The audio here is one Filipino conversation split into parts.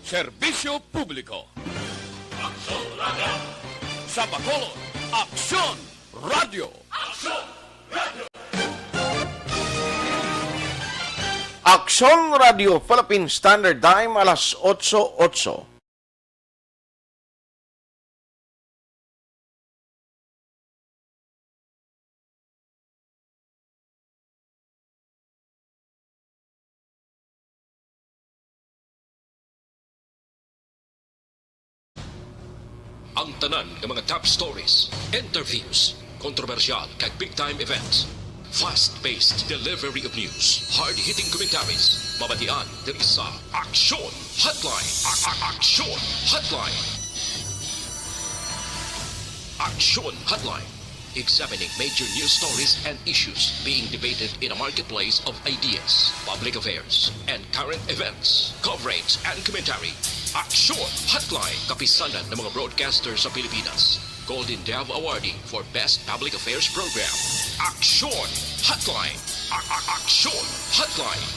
Serbisyo Publiko. Aksyon Radio! Sa Bacolod, Aksyon Radio. Aksyon Radio! Aksyon Radio Philippine Standard Time, alas 8:08. Ang tanan ng mga top stories, interviews, kontrobersyal kag big-time events. Fast-paced delivery of news, hard-hitting commentaries, mabatian diri sa Aksyon Hotline. Aksyon Hotline. Aksyon Hotline. Examining major news stories and issues being debated in a marketplace of ideas, public affairs, and current events. Coverage and commentary. Aksyon Hotline. Kapisanan ng mga broadcasters sa Pilipinas. Golden Dove Awardee for Best Public Affairs Program. Aksyon Hotline. Aksyon Hotline.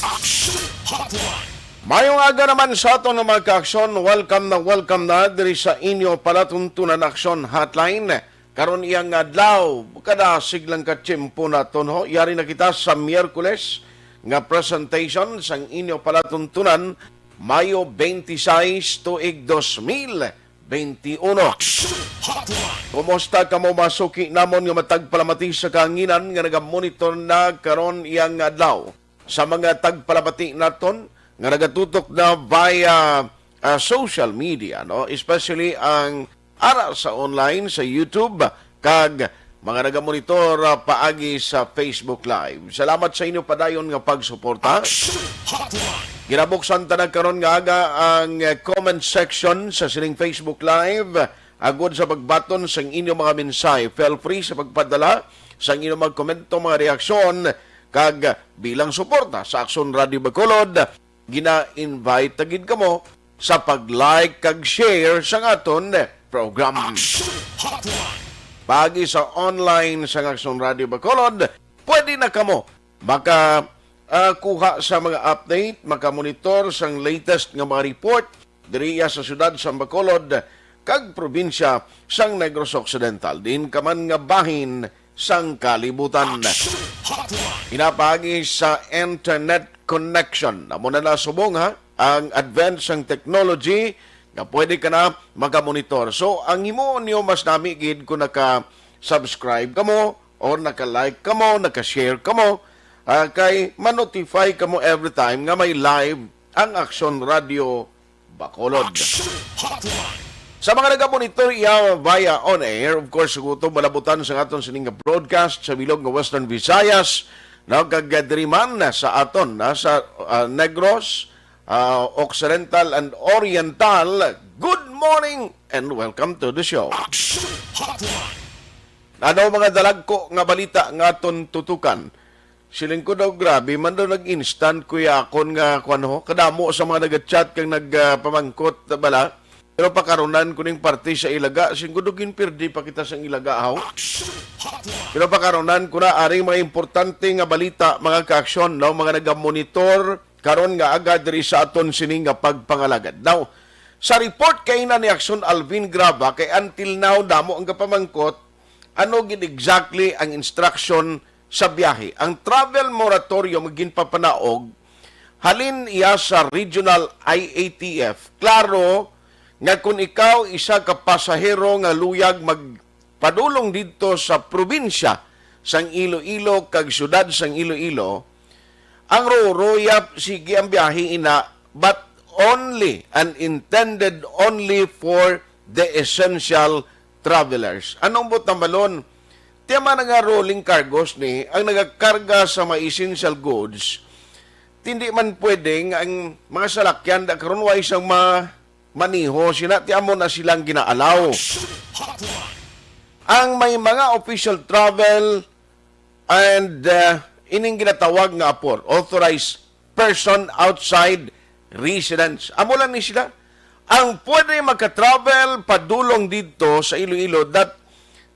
Aksyon Hotline! Mayong aga naman sa ato ng mga ka-aksyon, welcome na diri sa inyo palatuntunan Aksyon Hotline. Karon iyang adlaw, kada siglang katsimpo naton ho. Yari na kita sa Miyerkules nga presentation sang inyo palatuntunan Mayo 26 tuig 2021. Kumusta ka mo masuki namon nga matagpalamati sa kahanginan nga nagamonitor na karon iyang adlaw. Sa mga tagpalamati naton nga nagatutok na via social media, no? Especially ang ara sa online, sa YouTube, kag mga nagamonitor paagi sa Facebook Live. Salamat sa inyo padayon nga pagsuporta. Ginabuksan ta karon nga aga ang comment section sa sining Facebook Live. Agod sa pagbaton sa inyo mga mensahe. Feel free sa pagpadala sa inyo mga komento, mga reaksyon, kag bilang suporta sa Aksyon Radio Bacolod. Gina-invite tagid kamo sa pag-like kag share sa aton program. Pagi sa online sa Aksyon Radio Bacolod, pwede na kamo kuha sa mga update, makamonitor sa latest nga mga report diriya sa syudad sa Bacolod kag probinsya sang Negros Occidental. Din kaman nga bahin sang kalibutan. Pinapagi sa internet connection. Amo na nasubong ang advance ng technology na pwede ka na makamonitor. So, ang imo niyo mas namigid kung naka-subscribe ka mo or naka-like ka mo, naka-share ka mo, kay ma-notify ka mo every time nga may live ang Aksyon Radio Bacolod. Sa mga nagamonitor iya via on-air, of course, gusto malabutan sa aton sining broadcast sa bilog ng Western Visayas, nagkagadriman sa aton sa Negros, Occidental and Oriental. Good morning and welcome to the show. Ano mga dalagko nga balita nga aton tutukan? Siling ko daw grabe, man daw nag-instant kuya akon nga kuano, kadamo sa mga nag-chat kang nagpamangkot bala. Pero pakaronan ko ning parte sa ilaga, singkudugin pirdi pa kita sa ilaga haw. Pero pakaronan ko na aring mga importante nga balita, mga ka-aksyon, no? Mga nagamonitor, karon nga agad diri sa aton sining nga pagpangalagad. Now, sa report kay na ni Aksyon Alvin Grava, kay until now, damo ang kapamangkot, ano gid exactly ang instruction sa biyahe. Ang travel moratorium maging papanaog, halin iya sa regional IATF. Klaro, nga kung ikaw isa ka pasahero nga luyag magpadulong dito sa probinsya sang Iloilo kag syudad sang Iloilo, ang royap sige ang biyahe ina, but only and intended only for the essential travelers. Anong butang balon? Tiyama nga rolling cargos ni ang nagakarga sa mga essential goods, hindi man pwedeng ang mga salakyan da karon wa isang maniho, sinatiyan mo na silang ginaalaw. Ang may mga official travel and ining ginatawag nga apor, authorized person outside residence. Amo lang ni sila. Ang pwede magka-travel padulong dito sa Iloilo that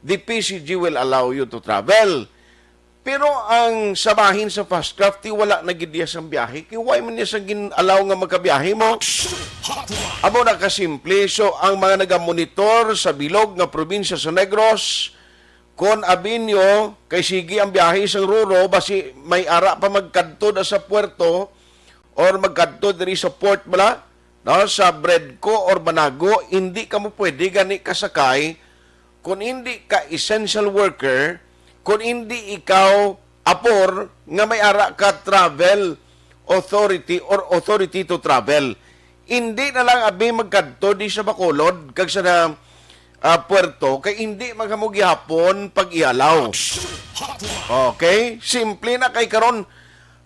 the PCG will allow you to travel. Pero ang sabahin sa fast craft, wala na gid diya sang biyahe. Kaya why man niya sa ginalaw nga magkabiyahe mo? Amo na kasimple. So, ang mga nagamonitor sa bilog nga probinsya sa Negros, kon abinyo, kay sige ang biyahe sa Ruro, basi may ara pa magkadto sa puerto, or magkadto diri sa port bala, no, sa Bredco or Banago, hindi ka mo pwede gani kasakay kung hindi ka essential worker, kung hindi ikaw apor nga may ara ka travel authority or authority to travel. Hindi na lang abi magkadto di sa Bacolod kag sa puerto kay hindi maghamugihapon pag ialaw. Okay? Simple na kay karon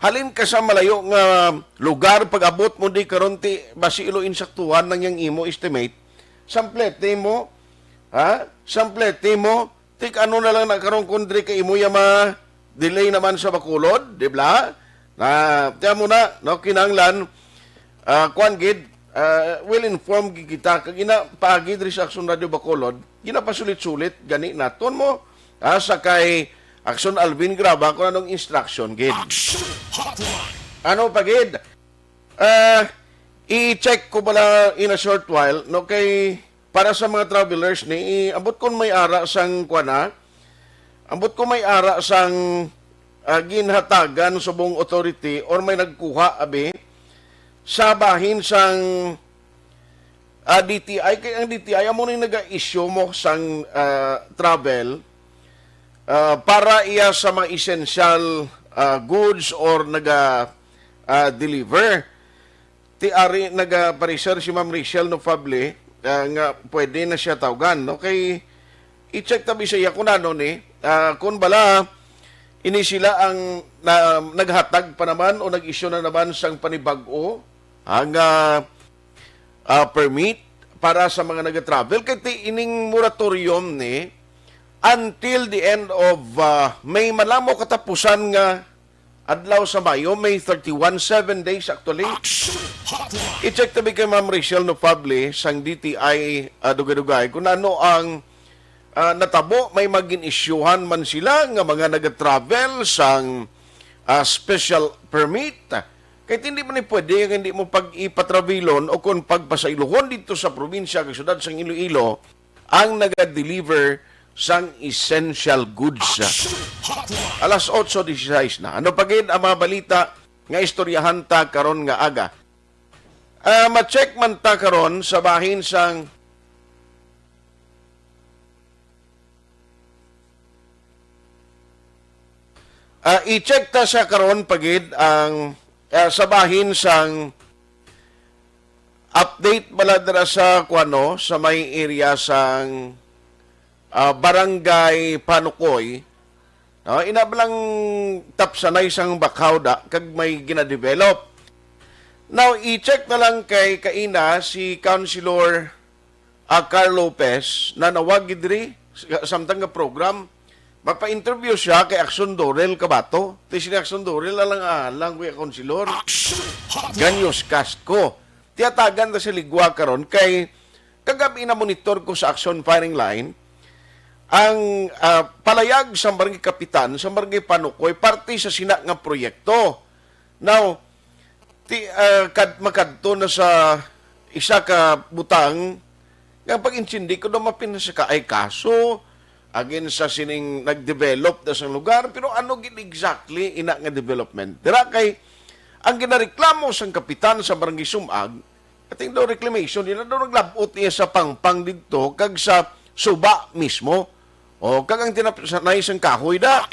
halin ka sa malayo nga lugar pag abot mo di karon ti basi ilo insaktuhan nang yang imo estimate. Samplete mo, ha? Samplete mo, tik ano na lang na karon kundri kay imo ma delay naman sa Bacolod, di ba? Na tiya mo na no kinanglan kuan gid will inform kita kag ina paagi diri sa Aksyon Radio Bacolod, ginapasulit-sulit gani naton mo sa kay Aksyon Alvin Graba kung anong instruction gid. Ano pa gid? I-check ko pala in a short while no kay para sa mga travelers ni ambot kon may ara sang kuana, ambot ko may ara sang ginhatagan sa buong authority or may nagkuha abi sa bahin sang DTI kay ang DTI amo ni naga-issue mo sang travel para iya sa mga essential goods or naga-deliver. Ti ari naga-pariser si Ma'am Rachel no Fable nga pwede na siya tawagan. No? Kay i-check tabi siya kung ano ni kung bala ini sila ang naghatag pa naman o nag-issue na naman sang panibag-o ang permit para sa mga nag-travel. Kaya ining moratorium ni until the end of May malamo katapusan nga adlaw sa Mayo, May 31, 7 days actually. I-check tabi kay Ma'am Rachel no Fable sang DTI dugay-dugay kung ano ang natabo, may magin-issuehan man sila nga mga nag-travel sang special permit. Kahit hindi man pwede, hindi mo pag-ipatravilon o kung pagpasailuhon dito sa probinsya, kay syudad sang Iloilo, ang nag-deliver sang essential goods. Alas 8:16 na. Ano pagid ang mga balita nga istoryahan ta karon nga aga? Ma-check man ta karon sa bahin sang i-check ta sa karon pagid ang sa bahin sang update bala dira sa kuano sa may area sang Barangay Panukoy. Inabalang tapsanay sang Bakhawda kag may gina-develop. Now i-check na lang kay kaina si Councilor Carl Lopez na nawag diri samtang nga program. Mapa-interview siya kay Aksyon Dorel Kabato. Ti si Aksyon Dorel lang kuya konsilor. Ganyos cast ko. Tiyatagan ta si Ligwa karon kay kagabi na monitor ko sa Aksyon firing line ang palayag sa Barangay Kapitan sa Barangay Panukoy parte sa sina nga proyekto. Now makadto na sa isa ka butang nga pag-insindi ko daw mapinasa ay kaso again sa sining nag-develop na sa lugar, pero ano gid exactly ina nga development? Dira kay ang ginareklamo sang kapitan sa Barangay Sumag, ating daw reclamation, nila daw naglabot niya sa pangpang dito kag sa suba mismo. O kag ang tinapsanay sang kahoy da.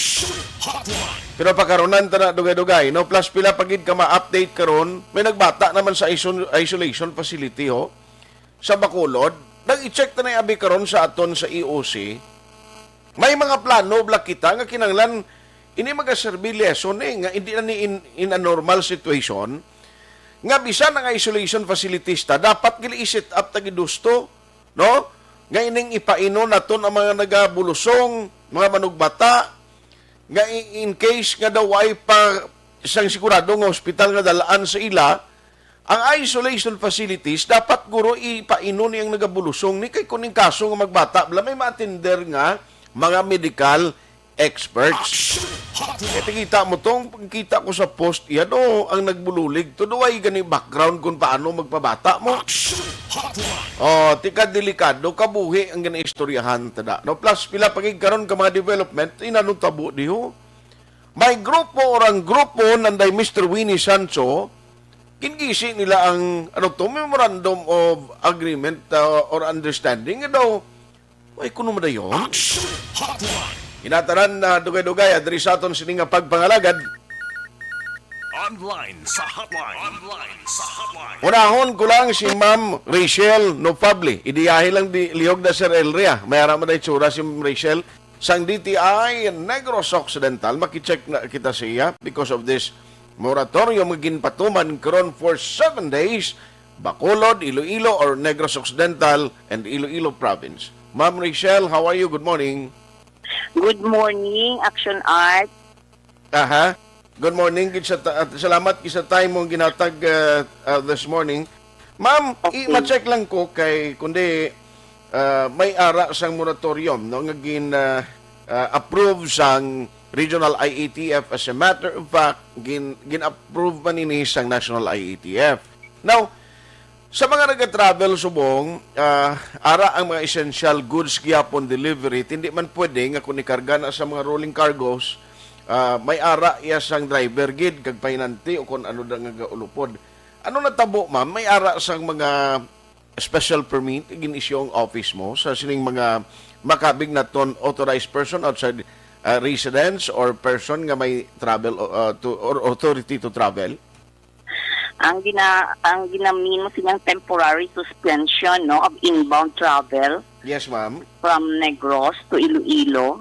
Pero pagkaronan ta na dugay-dugay, no? Plus pila pagid ka ma-update karon, may nagbata naman sa isolation facility sa Bacolod. Nag-i-check ta na abi karon sa aton sa EOC. May mga plano bla kita nga kinanglan ini magaserbi lesson nga hindi na ni in a normal situation nga bisan nga isolation facilities ta dapat gili i-set up ta gidusto, no? Nga ining ipaino naton ang mga nagabulusong, mga manugbata nga in case nga daw ay pa isang sigurado nga hospital nga dalaan sa ila, ang isolation facilities dapat guro ipaino niyang nagabulusong ni kay kuning kaso nga magbata bla may ma-attender nga mga medical experts. Aksyon Hotline. Kita mo tong pagkita ko sa post yan, ang nagbululig. Tuduay gani background kung paano magpabata mo. Aksyon Hotline. Tika delikado, kabuhi ang ginaistoryahan tada. No, plus, pila pagig karon ka mga development, inanong tabo diho. May grupo or ang grupo nanday Mr. Winnie Sancho, kingisi nila ang memorandum of agreement or understanding. Ay, kuno mo na yun? Aksyon Hotline. Inataran na dugay-dugay adri sa aton sining nga pagpangalagad. Online sa hotline. Online sa hotline. Unahon ko lang si Ma'am Rachel Nopable. Idiyahe lang di lihog na Sir Elria. Mayara mo na itsura si Ma'am Rachel. Sang DTI Negros Occidental, makicheck na kita siya because of this moratorium maging patuman karon for 7 days. Bacolod, Iloilo, or Negros Occidental and Iloilo Province. Ma'am Rachel, how are you? Good morning. Good morning, Action Art. Aha. Good morning. Salamat sa time mong ginatag this morning. Ma'am, Okay. i-check lang ko kay kundi may ara sang moratorium no nga approve sang regional IATF. As a matter of fact, gin-approve man ini sang national IATF. Now, sa mga nag-travel subong, ara ang mga essential goods gyapon delivery, hindi man pwede nga kung ikarga na sa mga rolling cargos, may ara iya sang driver gid kag painanti o kung ano da nga ulupod. Ano natabo ma'am? May ara sang mga special permit gin-issue ang office mo sa sining mga makabig na ton authorized person outside residence or person nga may travel or authority to travel? Ang ginamin mo silang temporary suspension of inbound travel Yes, ma'am. from Negros to Iloilo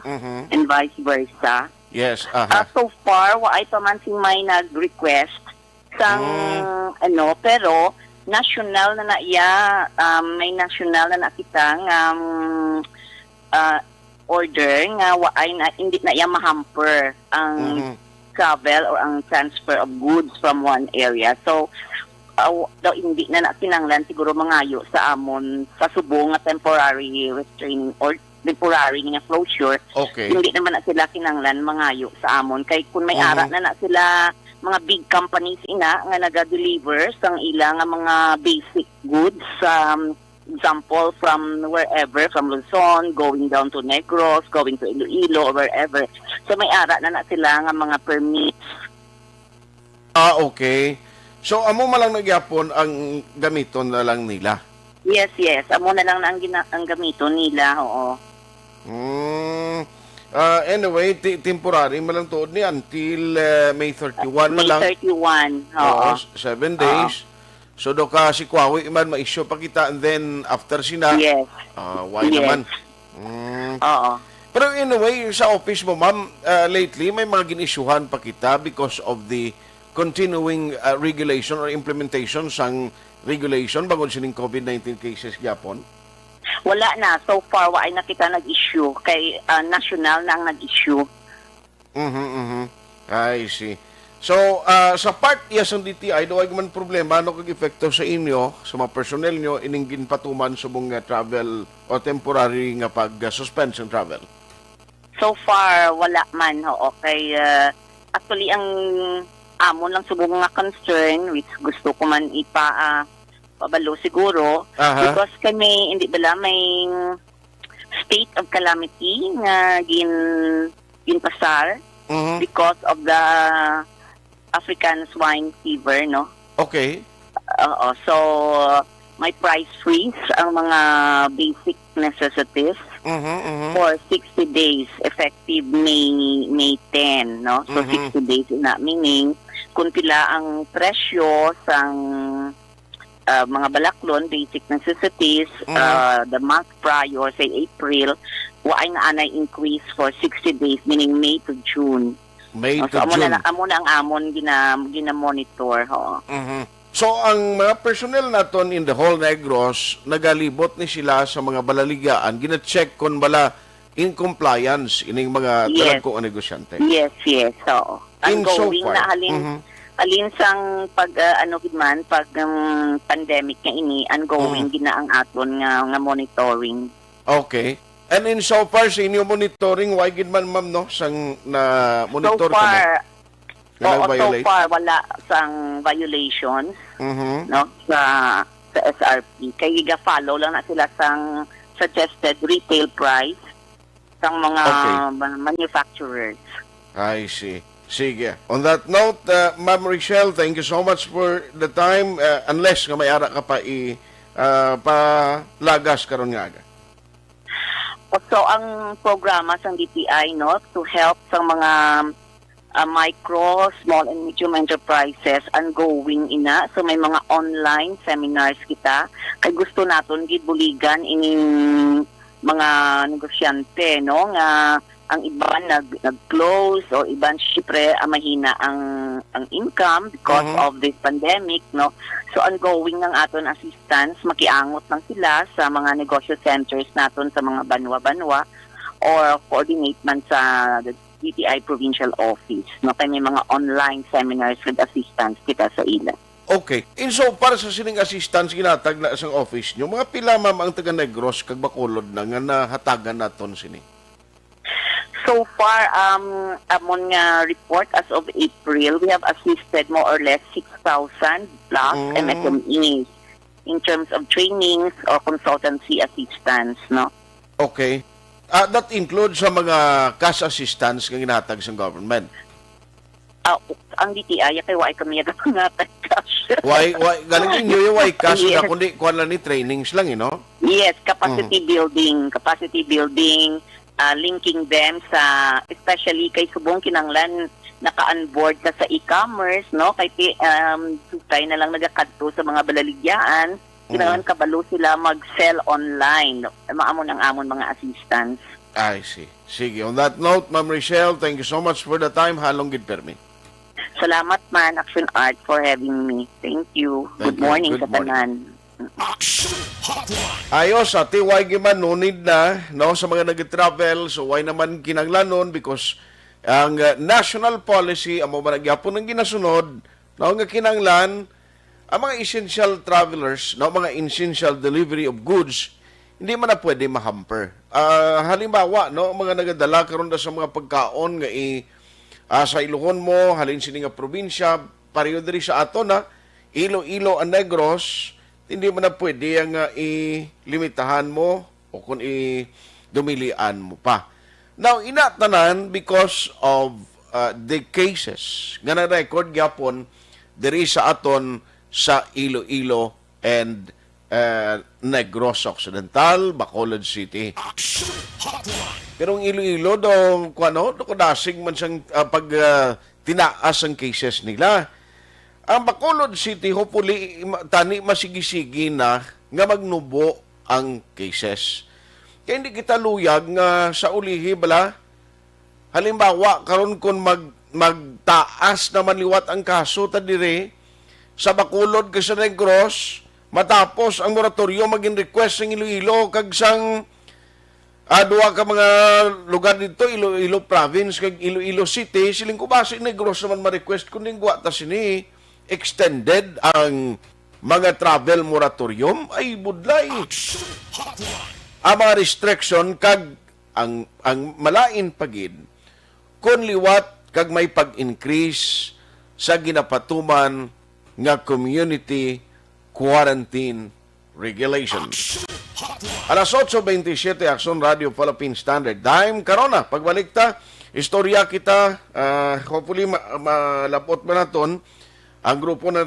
and vice versa. Yes, So far, ay pa man sing may nag-request sang pero national na may national na nakitang order nga waay na hindi na iya mahamper ang travel or ang transfer of goods from one area. So, daw hindi na kinanglan siguro mangayo sa amon sa subong nga temporary restraining or temporary nga closure. Okay. Hindi naman na sila kinanglan mangayo sa amon. Kay kung may ara na sila mga big companies ina nga naga-deliver sang ilang nga mga basic goods, example from wherever, from Luzon, going down to Negros, going to Iloilo, or wherever. So may ara na sila nga mga permits. Okay. So, amo malang nagyapon ang gamiton na lang nila. Yes. Amo na lang na ang gamiton nila, oo. Anyway, temporary malang tuod ni until May 31 May malang. 31, oo. 7 days. So, do ka si Kwawi man ma-issue pa kita and then after sina, Yes. why Yes. naman? Oo. Pero anyway, sa office mo, ma'am, lately may mga gin-issuehan pa kita because of the continuing regulation or implementation sang regulation bago sining COVID-19 cases gyapon. Wala na. So far, waay na kita nag-issue. Kay national na ang nag-issue. I see. So, sa part yes ng DTI, do ay man problema ano kag epekto sa inyo, sa mga personnel nyo, ining ginpatuman sa mga travel o temporary nga pag-suspend sa travel? So far, wala man. Okay. Actually, ang amon lang subong nga concern, which gusto ko man pabalo siguro, because kami, hindi bala, may state of calamity nga ginpasar because of the African swine fever, no? Okay. So, may price freeze ang mga basic necessities for 60 days, effective May 10, no? So, 60 days na, meaning, kung pila ang presyo sang mga balaklon, basic necessities, the month prior, say April, waay nga anay increase for 60 days, meaning May to June. May to So, June. amo na ang amon gina-monitor. So, ang mga personnel naton in the whole Negros, nagalibot ni sila sa mga balaligaan, gina-check kung bala in compliance ining mga Yes. talagko ang negosyante. Yes. So, In so ongoing far. na halin sang pag pandemic nga ini, ongoing gina ang aton nga monitoring. Okay. And in so far, sa inyo monitoring, why gid man, ma'am, no? Sang na monitor So far, ka mo? so far wala sang violations Mhm. no sa SRP. Kaya giga-follow lang na sila sang suggested retail price sang mga manufacturers. I see. Sige. On that note, Ma'am Richelle, thank you so much for the time. Unless nga may ara ka pa palagas karon nga aga. So, ang programa sa DTI, no, to help sa mga micro, small, and medium enterprises ongoing ina. So, may mga online seminars kita. Kay gusto naton gibuligan ining mga negosyante, no, nga ang iban nag-close o iban syempre mahina ang income because of this pandemic, no. So ongoing ng aton assistance, makiangot lang sila sa mga negosyo centers naton sa mga banwa-banwa or coordinate man sa the DTI provincial office, no. Kaya may mga online seminars with assistance kita sa ila. Okay. In so para sa sining assistance ginatag na sa office nyo, mga pila ma'am ang taga Negros kag Bacolod na nga nahatagan naton sini? So far, among report as of April, we have assisted more or less 6,000 plus MSMEs in terms of trainings or consultancy assistance, no? Okay. That includes sa mga cash assistance nga ginatag sa government. Ang DTI, kay why kami nagatang cash. Why galing inyo yung why cash Yes. na kundi kuan lang ni trainings lang, Yes, capacity building, linking them sa, especially kay subong kinanglan naka-onboard na sa e-commerce, no? Kay tutay na lang nagakadto sa mga balaligyaan, kinanglan kabalo sila mag-sell online. Maamon ang amon mga assistance. I see. Sige. On that note, Ma'am Richelle, thank you so much for the time. Halong gid permi. Salamat man, Aksyon Art, for having me. Thank you. Thank Good you. morning Good sa tanan. Aksyon Hotline. Ayos, ati, why giman no need na, no, sa mga nag-travel, so why naman kinanglanon because ang national policy, amo ba nagyapon ng ginasunod, no, nga kinanglan, ang mga essential travelers, no, mga essential delivery of goods, hindi man na pwede mahamper. Halimbawa, no, mga nagadala karon na sa mga pagkaon nga sa Ilogon mo, halin sini nga probinsya, pareho diri sa ato na, Iloilo and Negros, hindi mo na pwede ang ilimitahan mo o kung dumilian mo pa. Now, inatanan because of the cases nga na-record gyapon diri sa aton sa Iloilo and Negros Occidental, Bacolod City. Aksyon Hotline. Pero ang Iloilo do dasig man siyang pag tinaas ang cases nila. Ang Bacolod City, hopefully, tani masigisi na nga magnubo ang cases. Kaya hindi kita luyag nga sa ulihi, bala, halimbawa, karon kung magtaas na manliwat ang kaso, tadiri, sa Bacolod ka sa Negros, matapos ang moratoryo maging request ng Iloilo, kag sang duwa ka mga lugar dito, Iloilo Province, kag Iloilo City, siling ko ba si Negros naman ma-request kung ningwa ta sini, extended ang mga travel moratorium ay budlay. Ang mga restriction kag ang malain pagid kun liwat kag may pag-increase sa ginapatuman nga community quarantine regulations. Alas 8:27 Aksyon Radio Philippine Standard Time. Karona, pagbalik ta, istorya kita, hopefully malapot ba naton ang grupo na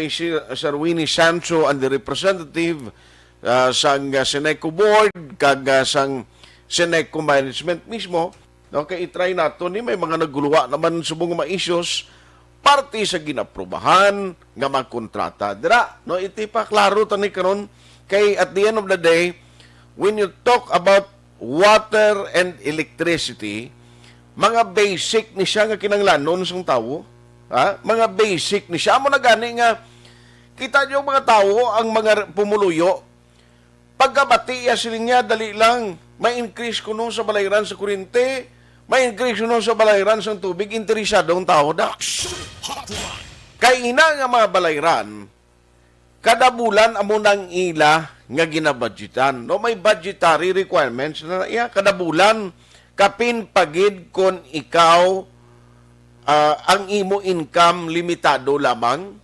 si Sir Winnie Sancho and the representative sang Seneco Board kag sang Seneco Management mismo, no, kay itry nato ni may mga naguluwa naman subong mga issues parte sa ginaprubahan nga magkontrata dira, no, iti pa klaro tani karon kay at the end of the day when you talk about water and electricity, mga basic ni siya nga kinanglanon sang tawo. Mga basic ni siya mo na gani nga kita niyo mga tao ang mga pumuluyo pagkabati siling niya dali lang may increase kuno sa balayran sa kuryente, may increase kuno sa balayran sa tubig, interesado ang tao da kay ina nga mga balayran kada bulan amo nang ila nga ginabudgetan. No, may budgetary requirements na iya kada bulan kapin pagid kon ikaw ang imo income limitado lamang.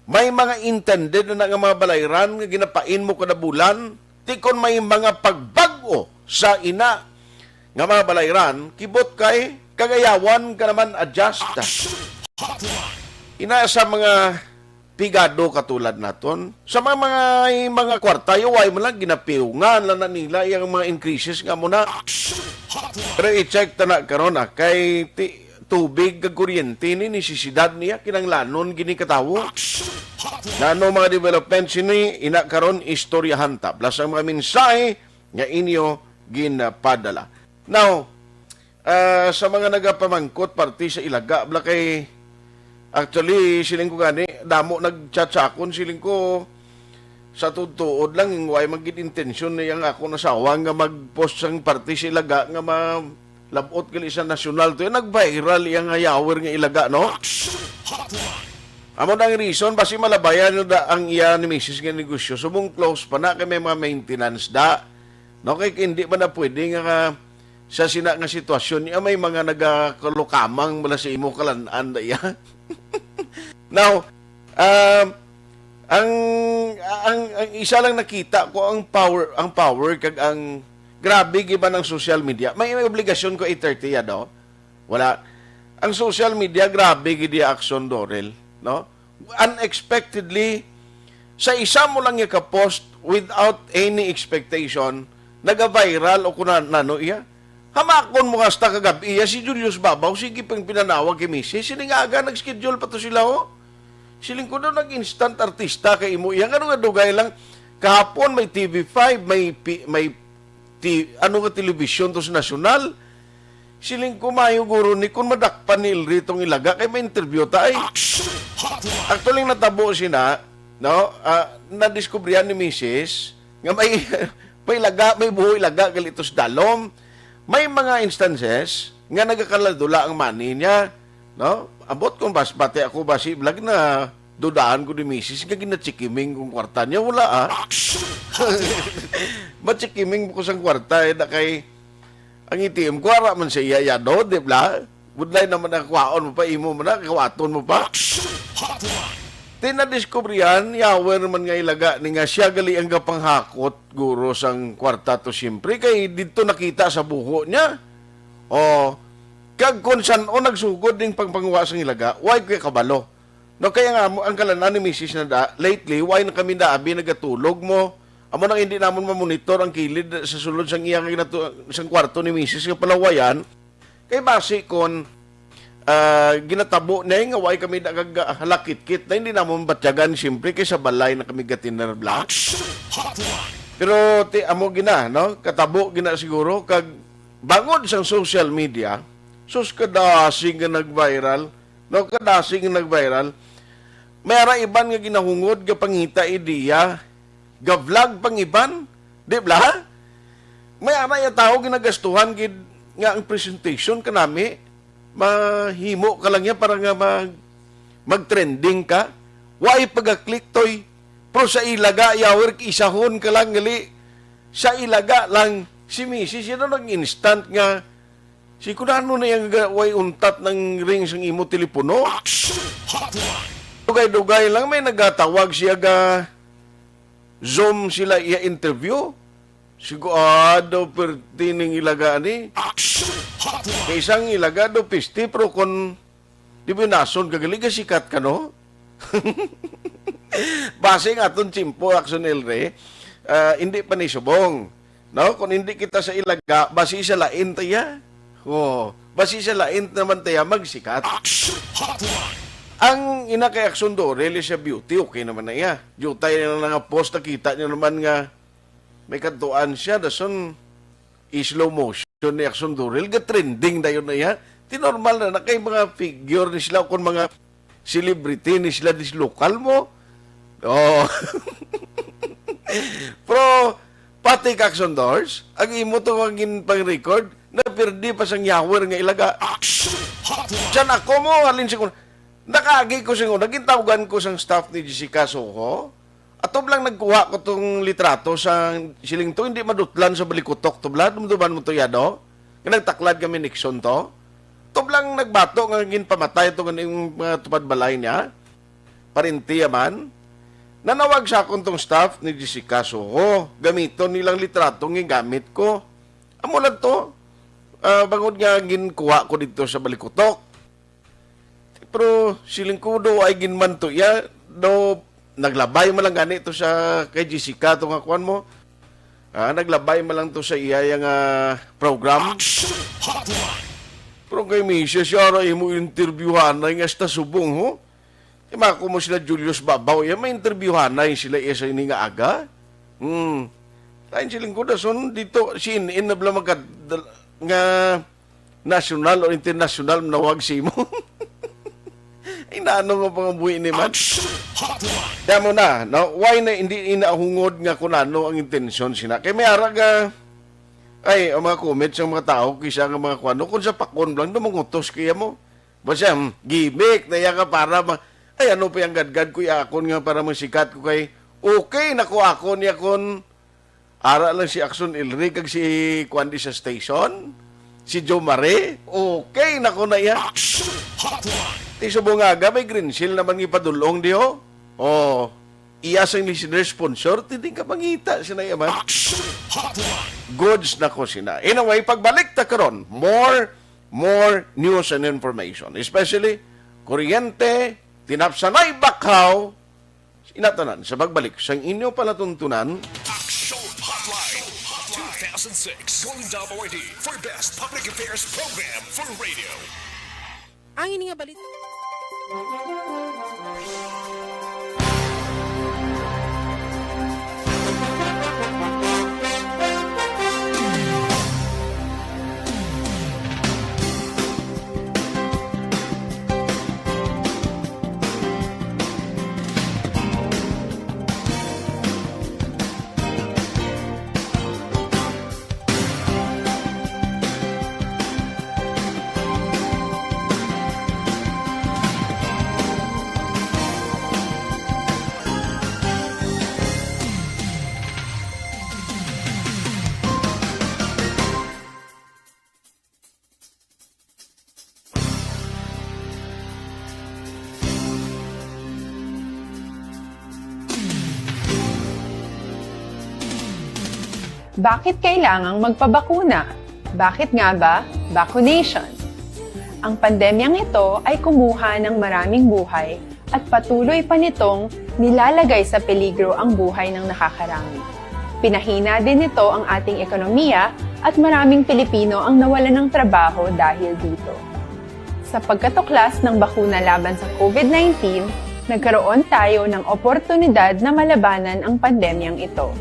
May mga intended na nga mga balayran nga ginapain mo kada bulan. Tikon may mga pagbag-o sa ina nga mga balayran, kibot kay kagayawan ka naman adjust. Ina sa mga pigado katulad naton, sa mga kwarta, ay mo lang ginapiungan lang na nila yung mga increases nga muna. Pero i-check ta na karon kay tubig kag kuryente ni nisisidad niya kinanglanon gini katawo. Nano mga developments ini ina karon istoryahan ta. Plus ang mga mensahe nga inyo ginapadala. Now, sa mga nagapamangkot parti sa Ilaga, bla kay actually siling ko gani damo nagchat sa akon siling ko sa tutuod lang way magid intention na yang ako nasawa nga mag-post sang parti sa Ilaga nga labot gali sa nasyonal to nag-viral yang yawer nga Ilaga no. Amo nang reason basi malabayan da ang iya ni Mrs. nga negosyo sumong close pa na kay may mga maintenance da. No kay hindi man na pwede nga sa sina nga sitwasyon niya may mga nagakalokamang mula sa imo kalan-an da iya. Now, ang isa lang nakita ko ang power kag ang grabe giba ng social media. May obligasyon ko 8:30 ya do. Wala. Ang social media grabe gid Aksyon Dorel, no? Unexpectedly sa isa mo lang ka post without any expectation, naga-viral o kunan nano iya. Hamakon mo kasta kagabi iya si Julius Babaw sige pang pinanawag kay Mrs. Siningaga nag-schedule pa to sila ho. Siling ko daw nag-instant artista kay imo iya nga dugay lang kahapon may TV5 may ano nga television to sa nasyonal. Siling ko mayo guro ni kun madakpan ni ritong Ilaga kay may interview ta ay. Actually natabo sina no na-discoveryan ni Mrs. nga may Ilaga may buho Ilaga galitos dalom. May mga instances nga nagakaladula ang money niya, no? Abot kung bati ako basi vlog na dudaan ko ni Mrs. nga ginatsikiming kung kwarta niya wala Matsikiming ko sang kwarta na kay ang itim ko ara man siya yado, di ba? Budlay naman ang kwaon mo pa imo mo na kawaton mo pa. Tinadiskubrihan, yawer man nga Ilaga ni nga siya gali ang gapanghakot guro sang kwarta to siyempre kay dito nakita sa buho niya. O kag kun san o nagsugod ding pangpanguwa sang Ilaga, why kay kabalo. No kaya nga ang kalanan ni Mrs. na da, lately why na kami daabi nagatulog mo. Amo nang hindi namon ma-monitor ang kilid sa sulod sang iyang sang kwarto ni Mrs. nga palawayan. Kay base kon ginatabo na nga way kami halakit-kit na hindi namon batyagan siyempre kay sa balay na kami gatinerbla. Pero amo gina no katabo gina siguro kag bangod sang social media sus kadasing nga nag-viral no kadasing nga nag-viral may ara iban nga ginahungod nga pangita ideya ga vlog pang iban di ba may ara ya tao ginagastuhan gid nga ang presentation kanami mahimo ka lang yan para nga mag-trending ka. Why pag-click toy? Pero sa Ilaga, yawer isahon ka lang gali. Sa Ilaga lang, si Mrs. Yan nag-instant nga. Si kunano na yung way untat ng rings ang imo telepono. Dugay-dugay lang may nagatawag siya ga Zoom sila iya-interview. Sigurado pertining Ilaga ni. Kay isang Ilaga do pisti pero kon di binason kagaliga sikat ka no. Base nga aton chimpo Aksyon Elre, hindi pa ni subong. No, kung hindi kita sa Ilaga, base sa lain taya. Oh, base sa lain naman taya magsikat. Ang ina kay Aksyon Dorel siya beauty, okay naman na iya. Jutay na nga post nakita niyo naman nga may kantuan siya dason slow motion ni Aksyon Dorel ga trending dayon na yan. Tinormal na kay mga figure ni sila kung mga celebrity ni sila dis lokal mo. Oh. Pero pati Aksyon Doors, ang imo to maging pang-record na perdi pa sang yawer nga Ilaga. Diyan ako mo halin siguro. Nakagi ko siguro, naging tawagan ko sang staff ni Jessica Soho. Atob lang nagkuha ko tong litrato sa siling to, hindi madutlan sa balikutok. Toblad, dumduman mo to yado. Nagtaklad kami Nixon to. Tob lang nagbato nga ginpamatay ito yung mga tupad balay niya. Parinti man. Nanawag sa akong tong staff ni Jessica. So, gamiton nilang litrato ng gamit ko. Amo lang to. Bangod nga ginkuha ko dito sa balikutok. Pero siling ko do ay ginman to ya. Do naglabay mo lang gani ito sa kay Jessica itong akuan mo. Naglabay mo lang to sa iya yung program. Aksyon Hotline. Pero kay Misha siya rin mo interviewhan na yung hasta subong ho. Mako mo sila Julius Babaw. May interviewhan na yung sila isa ini nga aga. Tayo siling ko na son dito CNN na bala nga national o international nawag si mo. Inaano nga pang buhay ni man? Aksyon Hotline. Kaya mo na, no? Why na hindi inaahungod nga kung ano ang intensyon sina? Kaya may arag ay, ang mga comments ng mga tao, kisa nga mga kuano, kung sa pakon lang, dumangutos kaya mo. Basta, gimmick, naya ka para, ay ano pa yung gadgad ko, akon nga para masikat ko kay, okay, naku akon, yakon, ara lang si Aksyon Ilri, kag si Kwandi sa station, si Joe Mare, okay, naku na yan. Aksyon Hotline. Ti subungaga may green seal naman ipadulong di ho. Oh, iya sa listener sponsor ti ka mangita sina yaman. Aksyon Hotline. Goods na ko sina. Anyway, pagbalik ta karon, more news and information. Especially kuryente, tinapsanay bakhaw. Inatanan sa pagbalik sa inyo palatuntunan. Aksyon Hotline. 2006 Golden Dove Award for Best Public Affairs Program for Radio. Ang ini nga balita. Bakit kailangang magpabakuna? Bakit nga ba vaccination? Ang pandemyang ito ay kumuha ng maraming buhay at patuloy pa nitong nilalagay sa peligro ang buhay ng nakakarami. Pinahina din nito ang ating ekonomiya at maraming Pilipino ang nawalan ng trabaho dahil dito. Sa pagkatuklas ng bakuna laban sa COVID-19, nagkaroon tayo ng oportunidad na malabanan ang pandemyang ito.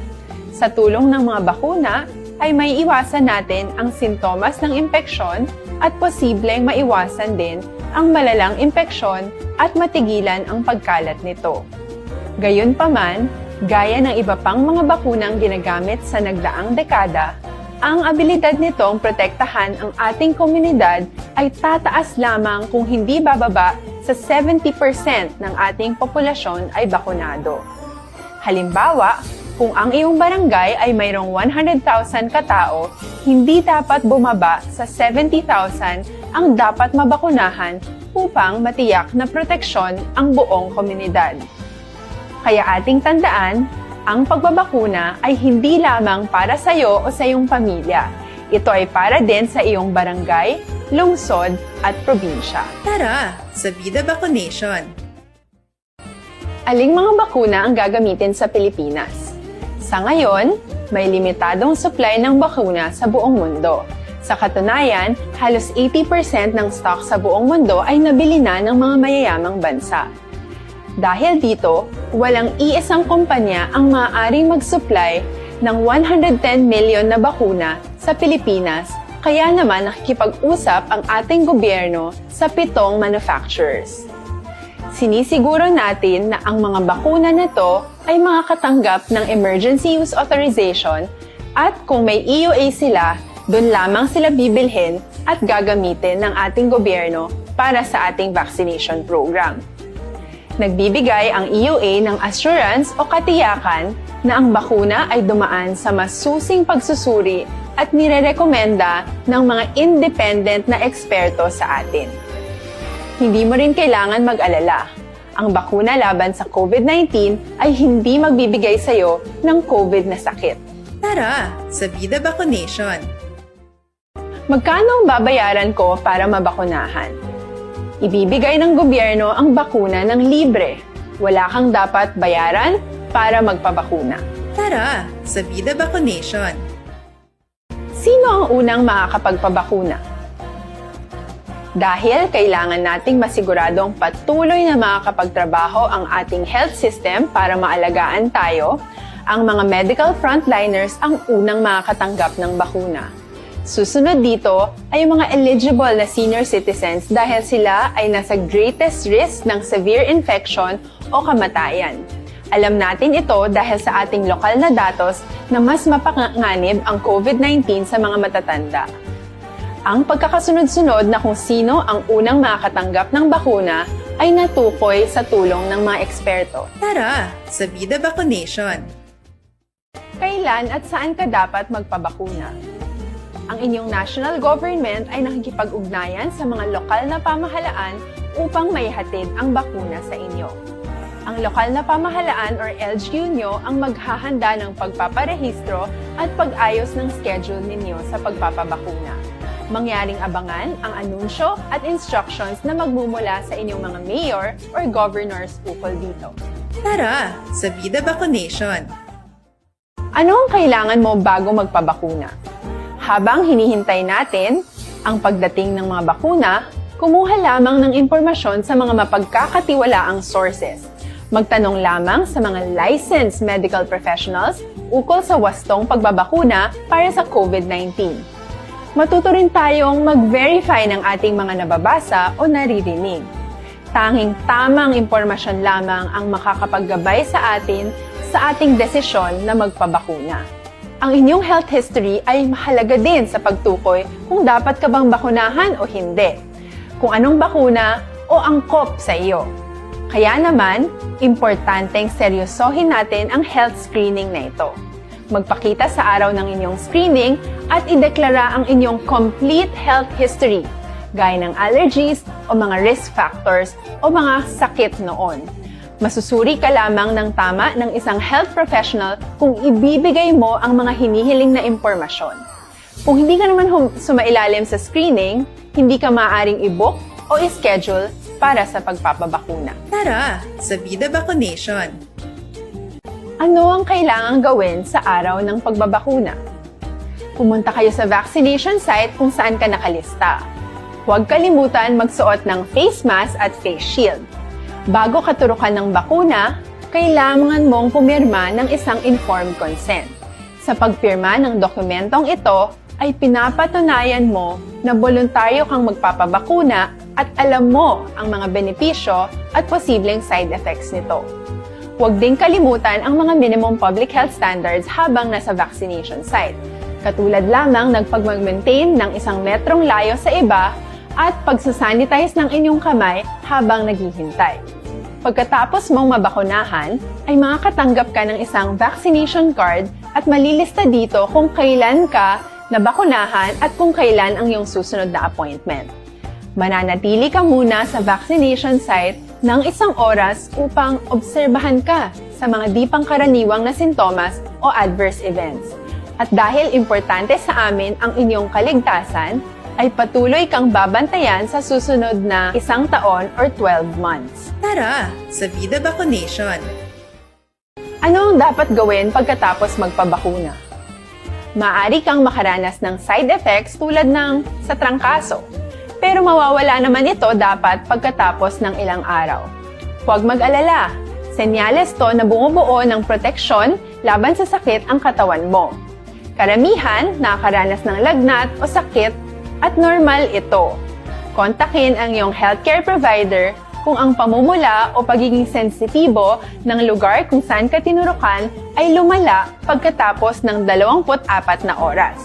Sa tulong ng mga bakuna, ay may iwasan natin ang sintomas ng impeksyon at posibleng maiwasan din ang malalang impeksyon at matigilan ang pagkalat nito. Gayunpaman, gaya ng iba pang mga bakunang ginagamit sa nagdaang dekada, ang abilidad nitong protektahan ang ating komunidad ay tataas lamang kung hindi bababa sa 70% ng ating populasyon ay bakunado. Halimbawa, kung ang iyong barangay ay mayroong 100,000 katao, hindi dapat bumaba sa 70,000 ang dapat mabakunahan upang matiyak na proteksyon ang buong komunidad. Kaya ating tandaan, ang pagbabakuna ay hindi lamang para sa iyo o sa iyong pamilya. Ito ay para din sa iyong barangay, lungsod at probinsya. Tara, sa Vida Vaccination! Aling mga bakuna ang gagamitin sa Pilipinas? Sa ngayon, may limitadong supply ng bakuna sa buong mundo. Sa katunayan, halos 80% ng stock sa buong mundo ay nabili na ng mga mayayamang bansa. Dahil dito, walang iisang kumpanya ang maaaring mag-supply ng 110 million na bakuna sa Pilipinas, kaya naman nakikipag-usap ang ating gobyerno sa 7 manufacturers. Sinisiguro natin na ang mga bakuna nito ay makakatanggap ng Emergency Use Authorization at kung may EUA sila, doon lamang sila bibilhin at gagamitin ng ating gobyerno para sa ating vaccination program. Nagbibigay ang EUA ng assurance o katiyakan na ang bakuna ay dumaan sa masusing pagsusuri at nirerekomenda ng mga independent na eksperto sa atin. Hindi mo rin kailangan mag-alala. Ang bakuna laban sa COVID-19 ay hindi magbibigay sa'yo ng COVID na sakit. Tara sa Vida Vaccination. Magkano ang babayaran ko para mabakunahan? Ibibigay ng gobyerno ang bakuna ng libre. Wala kang dapat bayaran para magpabakuna. Tara sa Vida Vaccination. Sino ang unang makakapagpabakuna? Dahil kailangan nating masiguradong patuloy na makakapagtrabaho ang ating health system para maalagaan tayo, ang mga medical frontliners ang unang makakatanggap ng bakuna. Susunod dito ay yung mga eligible na senior citizens dahil sila ay nasa greatest risk ng severe infection o kamatayan. Alam natin ito dahil sa ating lokal na datos na mas mapanganib ang COVID-19 sa mga matatanda. Ang pagkakasunod-sunod na kung sino ang unang makakatanggap ng bakuna ay natukoy sa tulong ng mga eksperto. Tara sa Vida Vaccination. Kailan at saan ka dapat magpabakuna? Ang inyong national government ay nakikipag-ugnayan sa mga lokal na pamahalaan upang maihatid ang bakuna sa inyo. Ang lokal na pamahalaan or LGU nyo ang maghahanda ng pagpaparehistro at pag-ayos ng schedule ninyo sa pagpapabakuna. Mangyaring abangan ang anunsyo at instructions na magmumula sa inyong mga mayor or governors ukol dito. Tara sa Vida Vaccination. Ano ang kailangan mo bago magpabakuna? Habang hinihintay natin ang pagdating ng mga bakuna, kumuha lamang ng impormasyon sa mga mapagkakatiwalaang sources. Magtanong lamang sa mga licensed medical professionals ukol sa wastong pagbabakuna para sa COVID-19. Matuto rin tayong mag-verify ng ating mga nababasa o naririnig. Tanging tamang impormasyon lamang ang makakapaggabay sa atin sa ating desisyon na magpabakuna. Ang inyong health history ay mahalaga din sa pagtukoy kung dapat ka bang bakunahan o hindi, kung anong bakuna o angkop sa iyo. Kaya naman, importanteng seryosohin natin ang health screening na ito. Magpakita sa araw ng inyong screening at ideklara ang inyong complete health history, gaya ng allergies o mga risk factors o mga sakit noon. Masusuri ka lamang ng tama ng isang health professional kung ibibigay mo ang mga hinihiling na impormasyon. Kung hindi ka naman sumailalim sa screening, hindi ka maaaring i-book o i-schedule para sa pagpapabakuna. Tara sa Vida Vaccination. Ano ang kailangang gawin sa araw ng pagbabakuna? Pumunta kayo sa vaccination site kung saan ka nakalista. Huwag kalimutan magsuot ng face mask at face shield. Bago katurukan ng bakuna, kailangan mong pumirma ng isang informed consent. Sa pagpirma ng dokumentong ito, ay pinapatunayan mo na voluntaryo kang magpapabakuna at alam mo ang mga benepisyo at posibleng side effects nito. Huwag din kalimutan ang mga minimum public health standards habang nasa vaccination site. Katulad lamang nagpag-maintain ng 1 metrong layo sa iba at pagsasanitize ng inyong kamay habang naghihintay. Pagkatapos mong mabakunahan, ay makakatanggap ka ng isang vaccination card at malilista dito kung kailan ka nabakunahan at kung kailan ang iyong susunod na appointment. Mananatili ka muna sa vaccination site ng 1 oras upang obserbahan ka sa mga di pangkaraniwang na sintomas o adverse events. At dahil importante sa amin ang inyong kaligtasan, ay patuloy kang babantayan sa susunod na 1 taon or 12 months. Tara sa Vida Vaccination. Ano ang dapat gawin pagkatapos magpabakuna? Maaari kang makaranas ng side effects tulad ng sa trangkaso, pero mawawala naman ito dapat pagkatapos ng ilang araw. Huwag mag-alala, senyales to na bumubuo ng proteksyon laban sa sakit ang katawan mo. Karamihan nakakaranas ng lagnat o sakit at normal ito. Kontakin ang iyong healthcare provider kung ang pamumula o pagiging sensitibo ng lugar kung saan ka tinurukan ay lumala pagkatapos ng 24 na oras.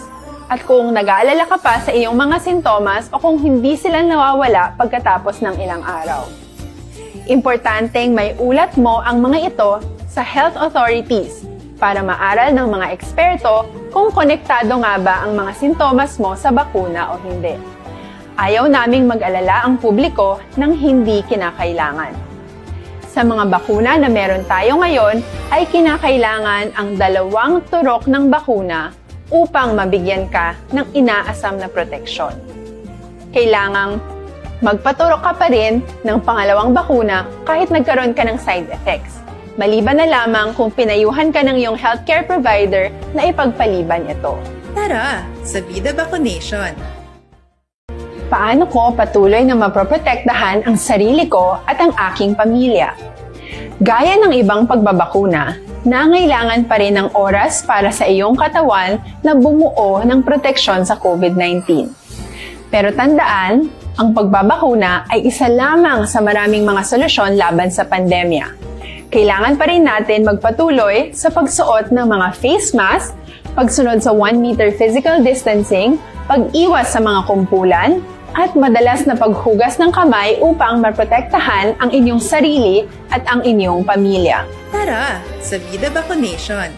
At kung nag-aalala ka pa sa iyong mga sintomas o kung hindi sila nawawala pagkatapos ng ilang araw. Importanteng may ulat mo ang mga ito sa health authorities para maaral ng mga eksperto kung konektado nga ba ang mga sintomas mo sa bakuna o hindi. Ayaw naming mag-alala ang publiko ng hindi kinakailangan. Sa mga bakuna na meron tayo ngayon ay kinakailangan ang 2 turok ng bakuna upang mabigyan ka ng inaasam na proteksyon. Kailangang magpaturok ka pa rin ng pangalawang bakuna kahit nagkaroon ka ng side effects. Maliban na lamang kung pinayuhan ka ng iyong healthcare provider na ipagpaliban ito. Tara sa Vida Vaccination! Paano ko patuloy na maproprotektahan ang sarili ko at ang aking pamilya? Gaya ng ibang pagbabakuna, nangailangan pa rin ng oras para sa iyong katawan na bumuo ng proteksyon sa COVID-19. Pero tandaan, ang pagbabakuna ay isa lamang sa maraming mga solusyon laban sa pandemya. Kailangan pa rin natin magpatuloy sa pagsuot ng mga face mask, pagsunod sa 1 meter physical distancing, pag-iwas sa mga kumpulan, at madalas na paghugas ng kamay upang maprotektahan ang inyong sarili at ang inyong pamilya. Tara sa Vida Vaccination!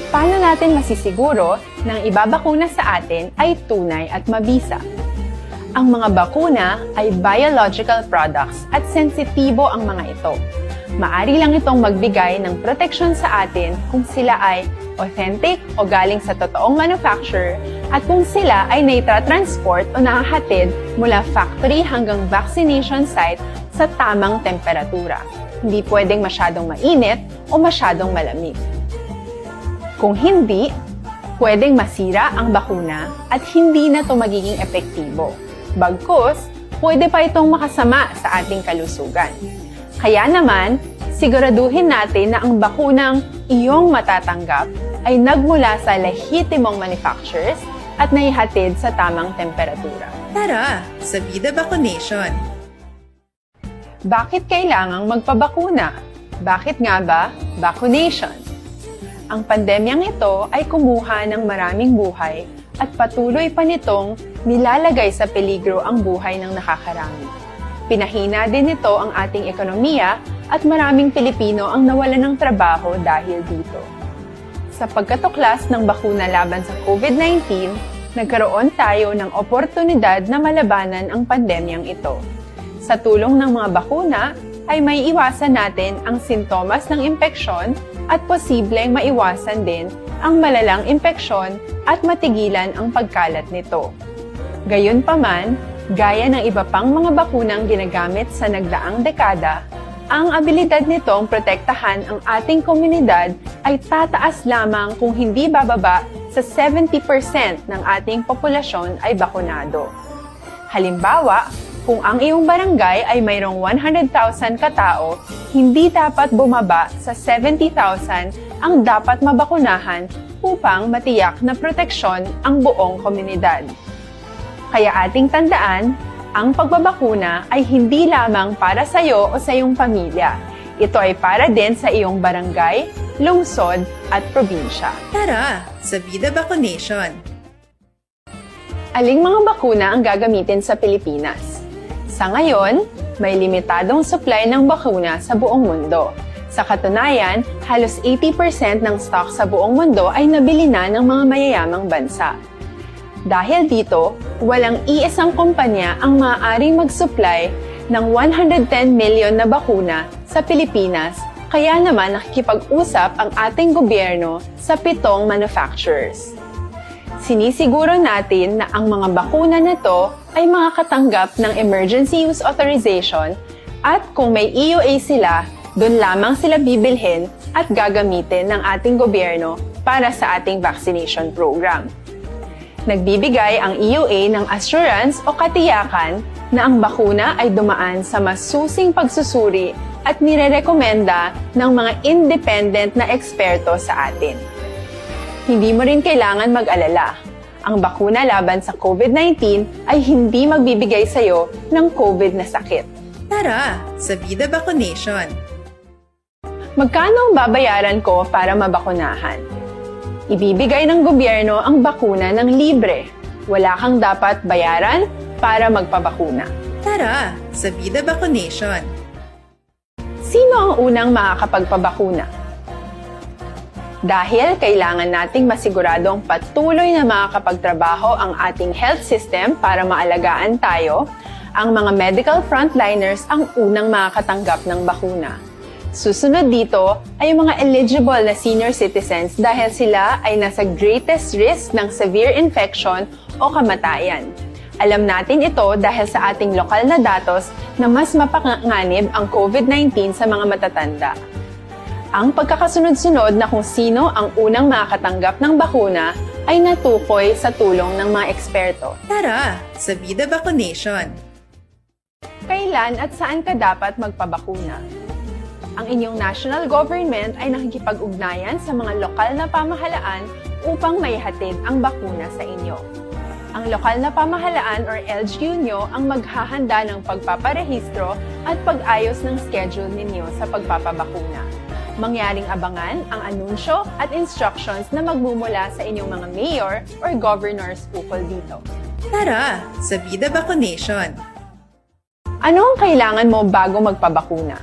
Paano natin masisiguro na ang ibabakuna sa atin ay tunay at mabisa? Ang mga bakuna ay biological products at sensitibo ang mga ito. Maari lang itong magbigay ng proteksyon sa atin kung sila ay authentic o galing sa totoong manufacturer at kung sila ay naitra-transport o nahahatid mula factory hanggang vaccination site sa tamang temperatura. Hindi pwedeng masyadong mainit o masyadong malamig. Kung hindi, pwedeng masira ang bakuna at hindi na ito magiging epektibo. Bagkus, pwede pa itong makasama sa ating kalusugan. Kaya naman, siguraduhin natin na ang bakunang iyong matatanggap ay nagmula sa lehitimong manufacturers at naihatid sa tamang temperatura. Tara sa Vida Vaccination! Bakit kailangang magpabakuna? Bakit nga ba vaccination? Ang pandemyang ito ay kumuha ng maraming buhay at patuloy pa nitong nilalagay sa peligro ang buhay ng nakakarami. Pinahina din nito ang ating ekonomiya at maraming Pilipino ang nawalan ng trabaho dahil dito. Sa pagkatuklas ng bakuna laban sa COVID-19, nagkaroon tayo ng oportunidad na malabanan ang pandemyang ito. Sa tulong ng mga bakuna, ay may iwasan natin ang sintomas ng impeksyon at posibleng maiwasan din ang malalang impeksyon at matigilan ang pagkalat nito. Gayunpaman, gaya ng iba pang mga bakunang ginagamit sa nagdaang dekada, ang abilidad nitong protektahan ang ating komunidad ay tataas lamang kung hindi bababa sa 70% ng ating populasyon ay bakunado. Halimbawa, kung ang iyong barangay ay mayroong 100,000 katao, hindi dapat bumaba sa 70,000 ang dapat mabakunahan upang matiyak na proteksyon ang buong komunidad. Kaya ating tandaan, ang pagbabakuna ay hindi lamang para sa iyo o sa iyong pamilya. Ito ay para din sa iyong barangay, lungsod at probinsya. Tara sa Vida Vaccination! Aling mga bakuna ang gagamitin sa Pilipinas? Sa ngayon, may limitadong supply ng bakuna sa buong mundo. Sa katunayan, halos 80% ng stock sa buong mundo ay nabili na ng mga mayayamang bansa. Dahil dito, walang iisang kumpanya ang maaaring mag-supply ng 110 million na bakuna sa Pilipinas, kaya naman nakikipag-usap ang ating gobyerno sa 7 manufacturers. Sinisiguro natin na ang mga bakuna na to ay makakatanggap ng Emergency Use Authorization at kung may EUA sila, doon lamang sila bibilhin at gagamitin ng ating gobyerno para sa ating vaccination program. Nagbibigay ang EUA ng assurance o katiyakan na ang bakuna ay dumaan sa masusing pagsusuri at nirerekomenda ng mga independent na eksperto sa atin. Hindi mo rin kailangan mag-alala. Ang bakuna laban sa COVID-19 ay hindi magbibigay sa iyo ng COVID na sakit. Tara sa Vida Vaccination! Magkano ang babayaran ko para mabakunahan? Ibibigay ng gobyerno ang bakuna ng libre. Wala kang dapat bayaran para magpabakuna. Tara sa Vida Vaccination! Sino ang unang makakapagpabakuna? Dahil kailangan nating masiguradong patuloy na makakapagtrabaho ang ating health system para maalagaan tayo, ang mga medical frontliners ang unang makakatanggap ng bakuna. Susunod dito ay yung mga eligible na senior citizens dahil sila ay nasa greatest risk ng severe infection o kamatayan. Alam natin ito dahil sa ating lokal na datos na mas mapanganib ang COVID-19 sa mga matatanda. Ang pagkakasunod-sunod na kung sino ang unang makakatanggap ng bakuna ay natukoy sa tulong ng mga eksperto. Tara, sa Vida Vaccination. Kailan at saan ka dapat magpabakuna? Ang inyong national government ay nakikipag-ugnayan sa mga lokal na pamahalaan upang maihatid ang bakuna sa inyo. Ang lokal na pamahalaan or LGU nyo ang maghahanda ng pagpaparehistro at pag-ayos ng schedule ninyo sa pagpapabakuna. Mangyaring abangan ang anunsyo at instructions na magmumula sa inyong mga mayor or governors ukol dito. Tara, sa Vida Vaccination. Ano ang kailangan mo bago magpabakuna?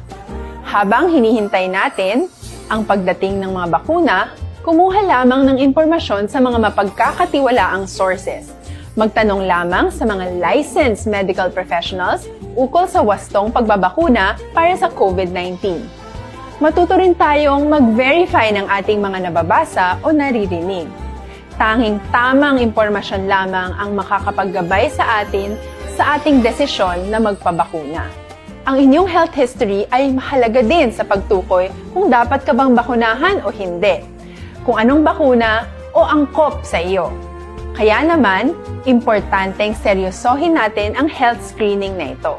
Habang hinihintay natin ang pagdating ng mga bakuna, kumuha lamang ng impormasyon sa mga mapagkakatiwalaang sources. Magtanong lamang sa mga licensed medical professionals ukol sa wastong pagbabakuna para sa COVID-19. Matuto rin tayong mag-verify ng ating mga nababasa o naririnig. Tanging tamang impormasyon lamang ang makakapaggabay sa atin sa ating desisyon na magpabakuna. Ang inyong health history ay mahalaga din sa pagtukoy kung dapat ka bang bakunahan o hindi, kung anong bakuna o angkop sa iyo. Kaya naman, importanteng seryosohin natin ang health screening na ito.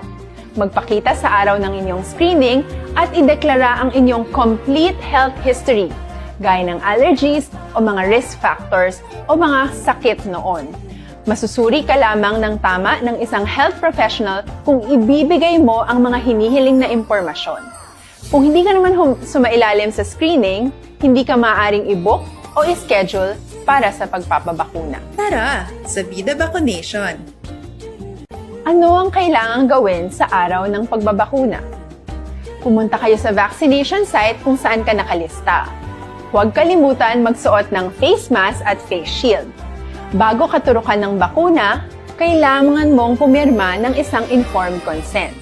Magpakita sa araw ng inyong screening at ideklara ang inyong complete health history, gaya ng allergies o mga risk factors o mga sakit noon. Masusuri ka lamang ng tama ng isang health professional kung ibibigay mo ang mga hinihiling na impormasyon. Kung hindi ka naman sumailalim sa screening, hindi ka maaaring i-book o i-schedule para sa pagpapabakuna. Tara, sa Vida Vaccination. Ano ang kailangang gawin sa araw ng pagbabakuna? Pumunta kayo sa vaccination site kung saan ka nakalista. Huwag kalimutan magsuot ng face mask at face shield. Bago katurukan ng bakuna, kailangan mong pumirma ng isang informed consent.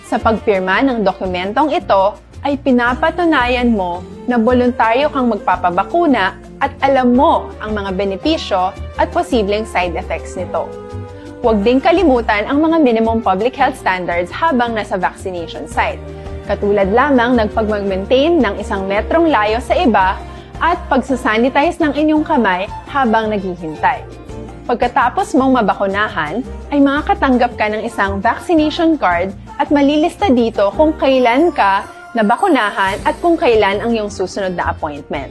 Sa pagpirma ng dokumentong ito, ay pinapatunayan mo na voluntaryo kang magpapabakuna at alam mo ang mga benepisyo at posibleng side effects nito. Huwag din kalimutan ang mga minimum public health standards habang nasa vaccination site. Katulad lamang nagpag-maintain ng 1 metrong layo sa iba at pagsasanitize ng inyong kamay habang naghihintay. Pagkatapos mong mabakunahan, ay makakatanggap ka ng isang vaccination card at malilista dito kung kailan ka nabakunahan at kung kailan ang iyong susunod na appointment.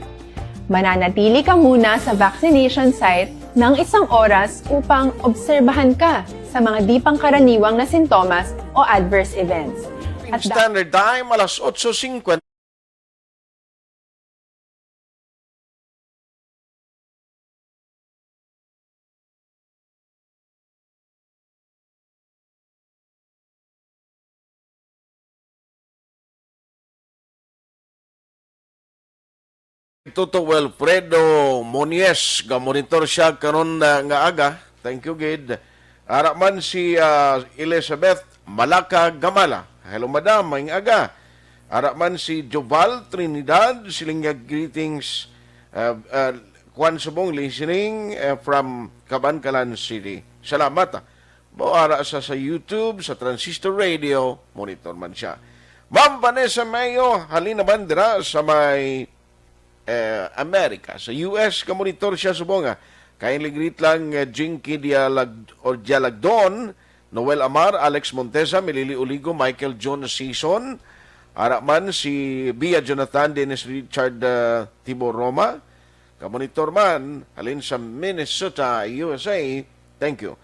Mananatili ka muna sa vaccination site ng 1 oras upang obserbahan ka sa mga di pangkaraniwang na sintomas o adverse events. At Standard Time, alas 8:50. Tuto Wilfredo Monies, gamonitor siya karon nga aga. Thank you, Gid. Araman si Elizabeth Malaka Gamala. Hello, madam, maing aga. Araman si Joval Trinidad, siling greetings, Kwan Subong listening from Cabancalan City. Salamat. Ara sa YouTube, sa Transistor Radio, monitor man siya. Ma'am Vanessa Mayo, halina bandera sa may Amerika. Sa US, kamonitor siya subonga. Kindly greet lang Jinky Dialagdon, Noel Amar, Alex Montesa, Milili Uligo, Michael John Season, Araman si Bia Jonathan, Dennis Richard Tibor Roma, kamonitor man, halin sa Minnesota, USA. Thank you.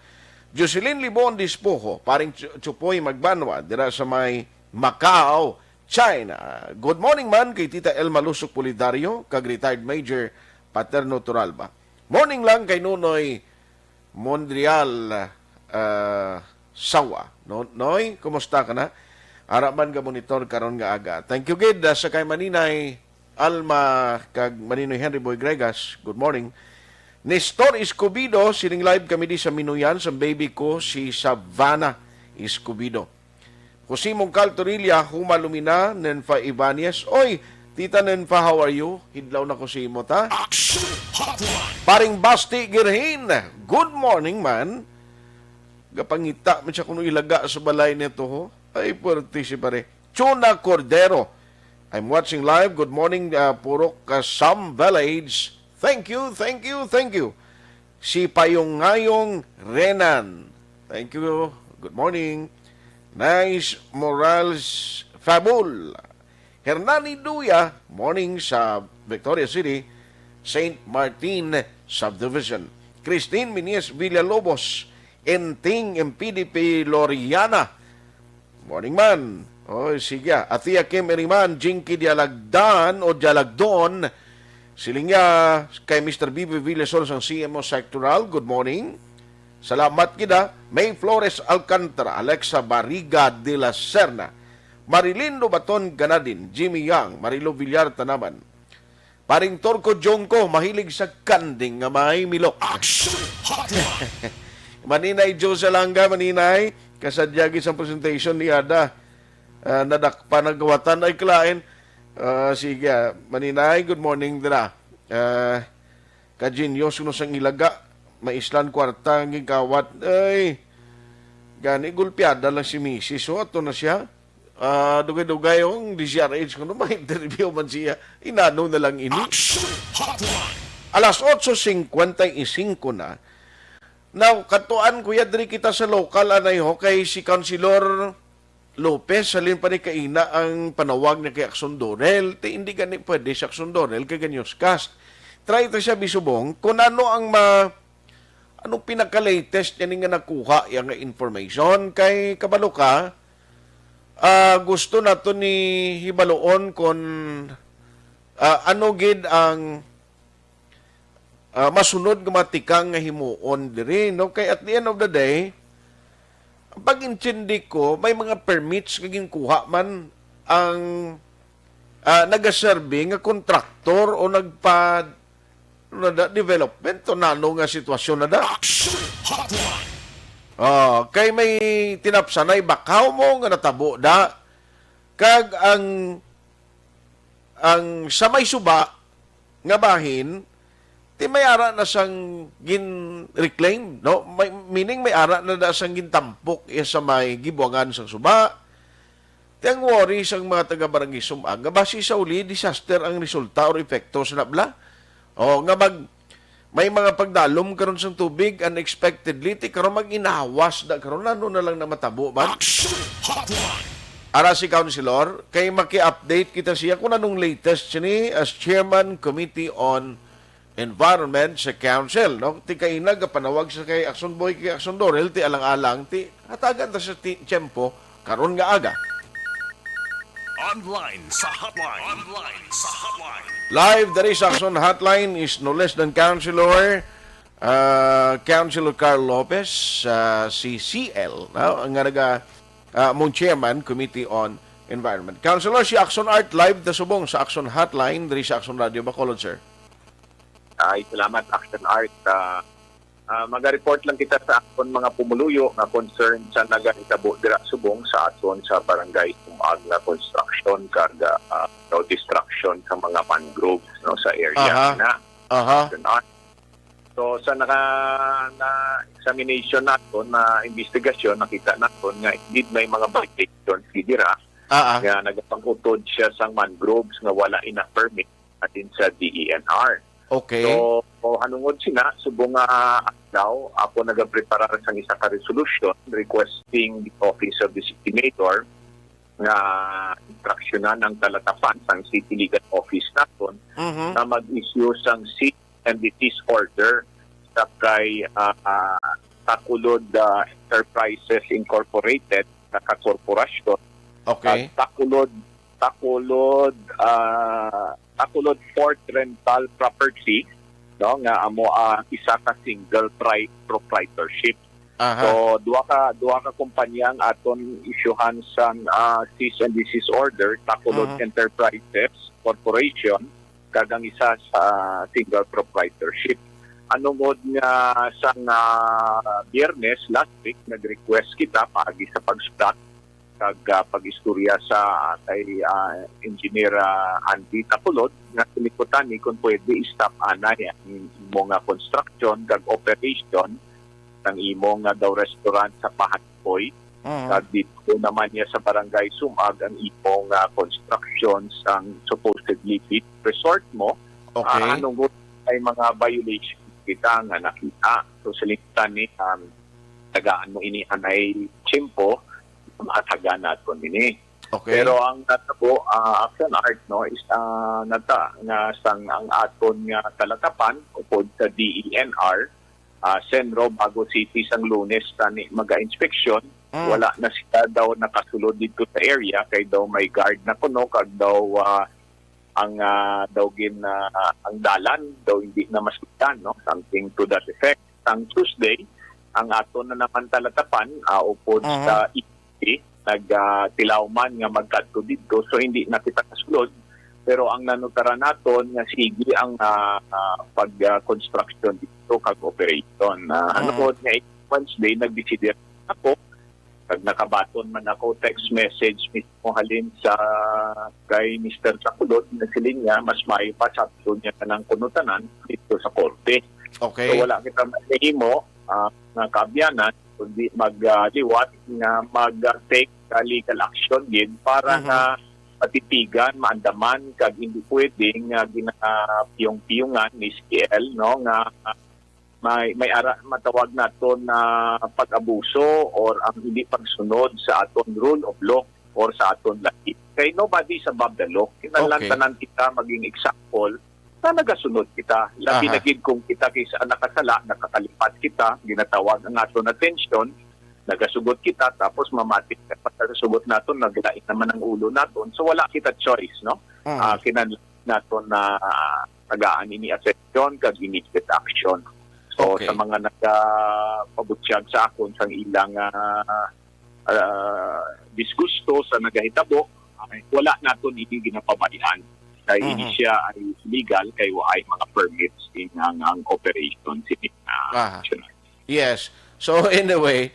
Jocelyn Libon Dispojo, paring Chupoy Magbanwa, dira sa may Macau, China. Good morning man kay Tita Elma Lusok Polidario, kag retired Major Paterno Turalba. Morning lang kay Nunoy Mondrial Sawa. Noy, kumusta ka na? Araman ka monitor karon nga aga. Thank you gid sa kay Maninay Alma kag Maninoy Henry Boy Gregas. Good morning. Nestor Escobido, sining live kami di sa Minuyan sa baby ko si Savannah Escobido. Kusimong Caltorilla, humalumina, Nenfa Ibanez. Oy, Tita Nenfa, how are you? Hidlaw na kusimo ta. Aksyon Hotline. Paring Basti Girhin, good morning man. Gapangita man siya kung ilaga sa balay nito ho. Ay, puwerte si pare. Chuna Cordero, I'm watching live. Good morning, Purok Sam Village. Thank you, thank you, thank you. Si Payong-ngayong Renan. Thank you. Good morning. Nice Morales Fabul. Hernani Duya, morning sa Victoria City, St. Martin Subdivision. Christine Minies Villalobos, Enting MPDP Loriana. Morning man. O, sige. Atia Kim Eriman, Jinky Dialagdan o Dialagdon. Silingya kay Mr. Bibi Villasol sang CMO Sectoral. Good morning. Salamat kita. May Flores Alcantara, Alexa Barriga de la Serna, Marilindo Baton Ganadin, Jimmy Yang, Marilo Villar Tanaman. Paring Torco Jongko, mahilig sa kanding nga may milok. Aksyon Hotline. Maninay Jose Langga, maninay. Kasadyagi sa presentation ni Ada. Nadakpa nagawatan ay klain. Sige, maninay, good morning dira. Kajinyo, sunos ang ilaga. Maislan kwarta, ang gigawat. Ay, gani, gulpiada lang si Mrs. So, ato na siya. Dugay-dugay yung DCRH ko may interview man siya. Inano na lang ini. Aksyon Hotline. Alas 8:55 na. Now, katuan kuya diri kita sa local anay ho kay si Councilor Lopez salin pa ni kaina ang panawag na kay Aksyon Dorel. Te hindi gani pwede si Aksyon Dorel kay ganyos cast. Try to siya bisubong kung ano ang anong pinaka-latest yan nga nakuha yung information kay kabalo ka. Gusto nato ni hibaloon kung ano gid ang masunod nga matikang nga himuon diri no kay at the end of the day pag intindi ko may mga permits kaging kuha man ang nagaserve nga kontraktor o development o nano nga sitwasyon na da. Aksyon Hotline. Kay may tinapsanay bakaw mo nga natabo da kag ang sa may suba nga bahin ti may ara na sang gin-reclaim, no? Meaning may ara na da sang gintampok sa may gibuangan sang suba. Ti ang worry sang mga taga-barangay Sumag, nga basi sa uli, disaster ang resulta or epekto sa nabla. Nga may mga pagdalom karon sang tubig, unexpectedly, ti karon mag-inawas da karon ano na lang na matabo man. Aksyon Hotline. Ara si Councilor, kay maki-update kita siya kung anong latest siya ni as Chairman Committee on Environment sa Council, no? Ti kainag panawag sa kay Aksyon Boy kay Aksyon Dorel ti alang-alang ti hatagan ta sa tiempo karon nga aga. Online sa hotline. Online sa hotline. Live dari sa Aksyon Hotline is no less than Councilor Carl Lopez, si CL, no? Ang nga mong Chairman Committee on Environment. Councilor, si Aksyon Art live da subong sa Aksyon Hotline dari sa Aksyon Radio Bacolod, sir. Ay, salamat, Action Art. Mag-report lang kita sa akon mga pumuluyo na concern sa nag-itabo dira subong sa aton sa barangay Sumag na construction karga destruction sa mga mangroves no, sa area na. Action Art. So sa examination naton na investigasyon nakita naton nga indeed may mga violations dira. Nga nagapangutod siya sa mangroves nga wala ina permit atin sa DENR. Okay. So, hanungod sila, subong daw, ako nag-prepare sa isa ka resolution requesting the Office of the City Mayor nga instruksyonan ang talatapan sang City Legal Office naton na mag-issue sang seat and disease order sa kay Takulod Enterprises Incorporated na kakorporasyon. Okay. Takulod Port Rental Property, no, nga amo isa ka single proprietorship. Aha. So duha ka kumpanya ang aton isyuhan sa cease and desist order, Takulod Enterprises Corporation, kag ang isa sa single proprietorship. Anungod nga sa Biyernes last week, nag-request kita paagi sa pag-stop kag pag-istorya sa kay Engineer Andy Takulod nga sinikutan ni kung pwede i-stop anay ang imong construction kag operation ng imong daw restaurant sa Pahatpoy. Kag dito naman niya sa Barangay Sumag ang imong construction ang supposedly fit resort mo. Okay. Anungod ay mga violation kita nga nakita. So siliktan ni tagaan mo ini anay chimpo mataga naton ini. Okay. Pero ang natabo action art no is nata nga sang ang aton nga talatapan upod sa DENR Senro Bago City sang Lunes tani maga-inspeksyon. Wala na sila daw nakasulod dito sa area kay daw may guard na kuno kag daw ang ang dalan daw hindi na masuktan no, something to that effect. Ang Tuesday ang aton na naman talatapan upod sa nagtilawman nga magkadto dito, so hindi na kita kasulod. Pero ang nanutara naton nga sige ang pag-construction dito kag operation. Anod nga Wednesday nagdeside ako kag nakabaton man ako text message mismo halin sa kay Mr. Takulod na siling niya mas may pa sa niya kanang kunutanan dito sa korte. Okay. So wala kita mahimo nga kaabyanan kundi magliwat nga mag-take legal action din para nga patitigan, maandaman kag hindi pwedeng ginapiyong-piyungan ni SKL no nga matawag naton na pag-abuso or ang hindi pagsunod sa aton rule of law or sa aton lahi. Kay nobody is above the law. Kinahanglan kita maging example na nagasunod kita. Labi na gid kung kita kaysa nakasala, nakakalipat kita, ginatawag ang aton attention, nagasugot kita, tapos mamatik ka pagkasugot naton, naglain naman ang ulo naton. So wala kita choice, no? Kinahanglan naton na tagaan ini attention kag immediate action. So sa mga nagpabutsyag sa akon sang ilang disgusto sa nagahitabo, wala naton ini ginapabayaan. Kay hindi siya ay legal kay ay mga permits in ang operation city. Yes. So anyway,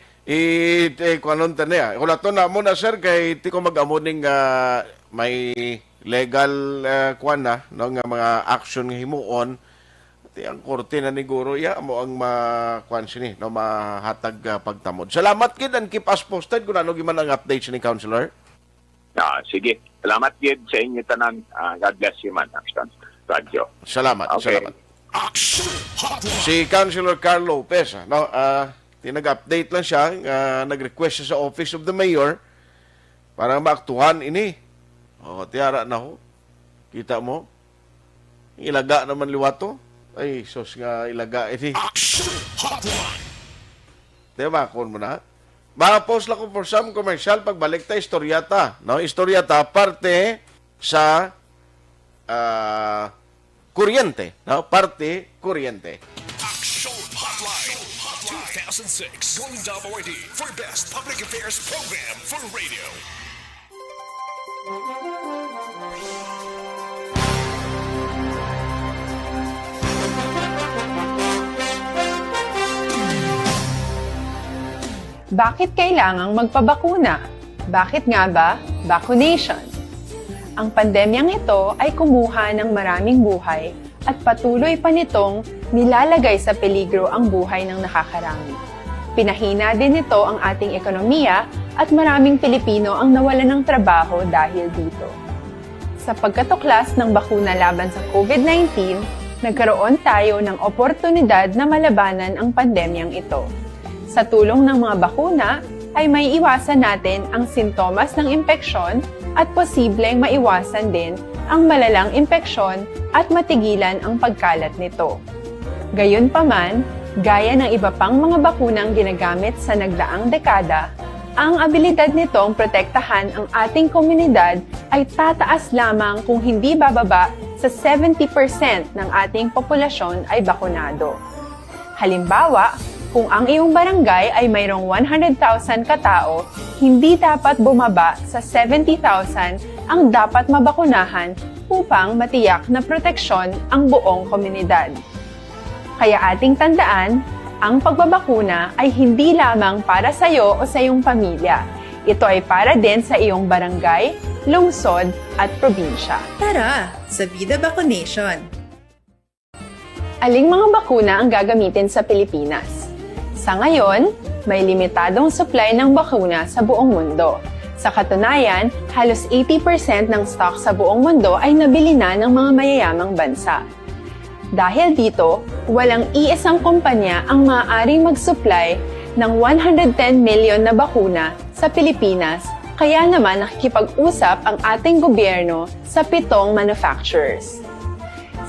kuanon ta niya. Wala to na mo na sir kay ti ko mag-amuning may legal kuan na no nga mga action nga himuon ti ang korte na ni guro ya mo ang kuan sini no mahatag pagtamod. Salamat kid and keep us posted kung ano giman ang update ni Counselor. Sige. Salamat gid sa inyo tanan. God bless you man, Aksyon Radio. Salamat. Okay. Salamat. Si Councilor Carl Lopez, no, tinag-update lang siya, nag-request siya sa Office of the Mayor para maaktuhan ini. Tiara na ho. Kita mo? Ilaga naman liwato. Ay, sos nga ilaga ini. Diba, kon mo na? Maka-post lang ko for some commercial pagbalik ta istoryata. No? Istoryata parte sa kuryente. No? Parte kuryente. Aksyon Hotline 2006 Golden WD for Best Public Affairs Program for Radio. Bakit kailangang magpabakuna? Bakit nga ba vaccination? Ang pandemyang ito ay kumuha ng maraming buhay at patuloy pa nitong nilalagay sa peligro ang buhay ng nakakarami. Pinahina din nito ang ating ekonomiya at maraming Pilipino ang nawalan ng trabaho dahil dito. Sa pagkatuklas ng bakuna laban sa COVID-19, nagkaroon tayo ng oportunidad na malabanan ang pandemyang ito. Sa tulong ng mga bakuna, ay may iwasan natin ang sintomas ng impeksyon at posibleng maiwasan din ang malalang impeksyon at matigilan ang pagkalat nito. Gayunpaman, gaya ng iba pang mga bakunang ginagamit sa nagdaang dekada, ang abilidad nitong protektahan ang ating komunidad ay tataas lamang kung hindi bababa sa 70% ng ating populasyon ay bakunado. Halimbawa, Kung ang iyong barangay ay mayroong 100,000 katao, hindi dapat bumaba sa 70,000 ang dapat mabakunahan upang matiyak na proteksyon ang buong komunidad. Kaya ating tandaan, ang pagbabakuna ay hindi lamang para sa iyo o sa iyong pamilya. Ito ay para din sa iyong barangay, lungsod at probinsya. Tara, sa Vida Vaccination! Aling mga bakuna ang gagamitin sa Pilipinas? Sa ngayon, may limitadong supply ng bakuna sa buong mundo. Sa katunayan, halos 80% ng stock sa buong mundo ay nabili na ng mga mayayamang bansa. Dahil dito, walang iisang kumpanya ang maaaring mag-supply ng 110 million na bakuna sa Pilipinas, kaya naman nakikipag-usap ang ating gobyerno sa 7 manufacturers.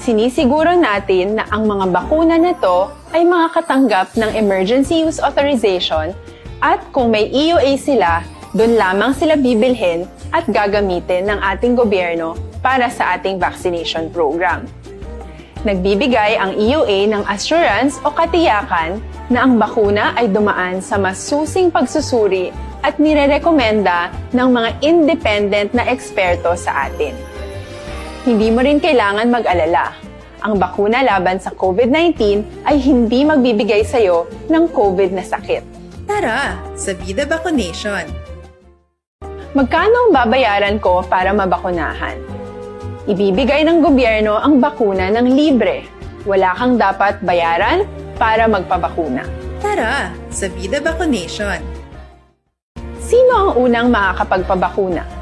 Sinisiguro natin na ang mga bakuna na to ay makakatanggap ng Emergency Use Authorization at kung may EUA sila, doon lamang sila bibilhin at gagamitin ng ating gobyerno para sa ating vaccination program. Nagbibigay ang EUA ng assurance o katiyakan na ang bakuna ay dumaan sa masusing pagsusuri at nirerekomenda ng mga independent na eksperto sa atin. Hindi mo rin kailangan mag-alala. Ang bakuna laban sa COVID-19 ay hindi magbibigay sa iyo ng COVID na sakit. Tara, sa Vida Vaccination! Magkano ang babayaran ko para mabakunahan? Ibibigay ng gobyerno ang bakuna ng libre. Wala kang dapat bayaran para magpabakuna. Tara, sa Vida Vaccination! Sino ang unang makakapagpabakuna?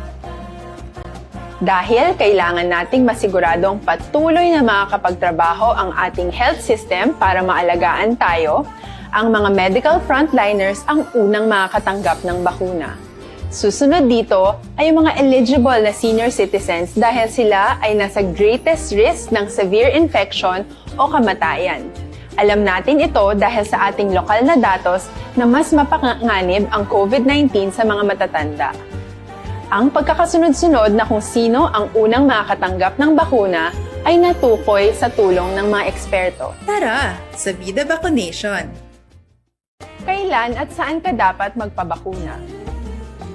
Dahil kailangan nating masiguradong patuloy na makakapagtrabaho ang ating health system para maalagaan tayo, ang mga medical frontliners ang unang makakatanggap ng bakuna. Susunod dito ay yung mga eligible na senior citizens dahil sila ay nasa greatest risk ng severe infection o kamatayan. Alam natin ito dahil sa ating lokal na datos na mas mapanganib ang COVID-19 sa mga matatanda. Ang pagkakasunod-sunod na kung sino ang unang makakatanggap ng bakuna ay natukoy sa tulong ng mga eksperto. Tara, sa Vida Vaccination! Kailan at saan ka dapat magpabakuna?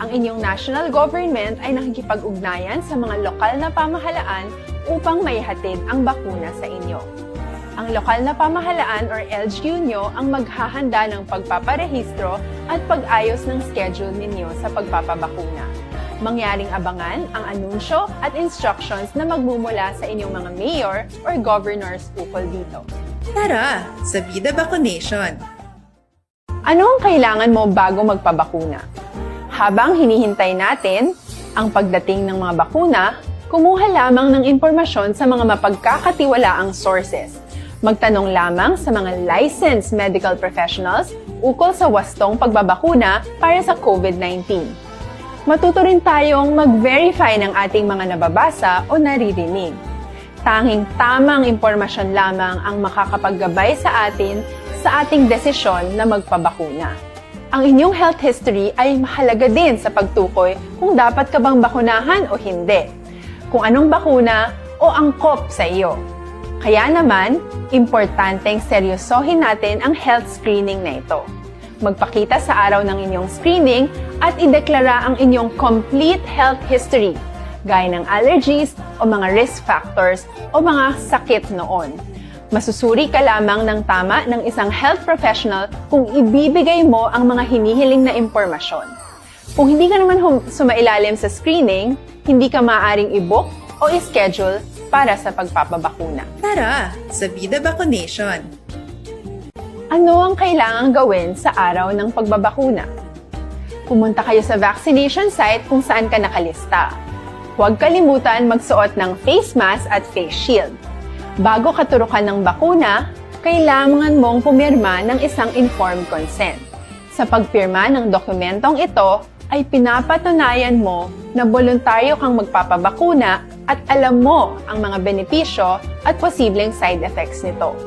Ang inyong national government ay nakikipag-ugnayan sa mga lokal na pamahalaan upang maihatid ang bakuna sa inyo. Ang lokal na pamahalaan or LGU nyo ang maghahanda ng pagpaparehistro at pag-ayos ng schedule ninyo sa pagpapabakuna. Mangyaring abangan ang anunsyo at instructions na magmumula sa inyong mga mayor or governors ukol dito. Tara, sa Vida Vaccination! Ano ang kailangan mo bago magpabakuna? Habang hinihintay natin ang pagdating ng mga bakuna, kumuha lamang ng impormasyon sa mga mapagkakatiwalaang sources. Magtanong lamang sa mga licensed medical professionals ukol sa wastong pagbabakuna para sa COVID-19. Matuto rin tayong mag-verify ng ating mga nababasa o naririnig. Tanging tamang impormasyon lamang ang makakapaggabay sa atin sa ating desisyon na magpabakuna. Ang inyong health history ay mahalaga din sa pagtukoy kung dapat ka bang bakunahan o hindi, kung anong bakuna o angkop sa iyo. Kaya naman, importanteng seryosohin natin ang health screening na ito. Magpakita sa araw ng inyong screening at ideklara ang inyong complete health history, gaya ng allergies o mga risk factors o mga sakit noon. Masusuri ka lamang ng tama ng isang health professional kung ibibigay mo ang mga hinihiling na impormasyon. Kung hindi ka naman sumailalim sa screening, hindi ka maaaring i-book o i-schedule para sa pagpapabakuna. Tara, sa Vida Vaccination! Ano ang kailangang gawin sa araw ng pagbabakuna? Pumunta kayo sa vaccination site kung saan ka nakalista. Huwag kalimutan magsuot ng face mask at face shield. Bago ka turukan ng bakuna, kailangan mong pumirma ng isang informed consent. Sa pagpirma ng dokumentong ito, ay pinapatunayan mo na voluntaryo kang magpapabakuna at alam mo ang mga benepisyo at posibleng side effects nito.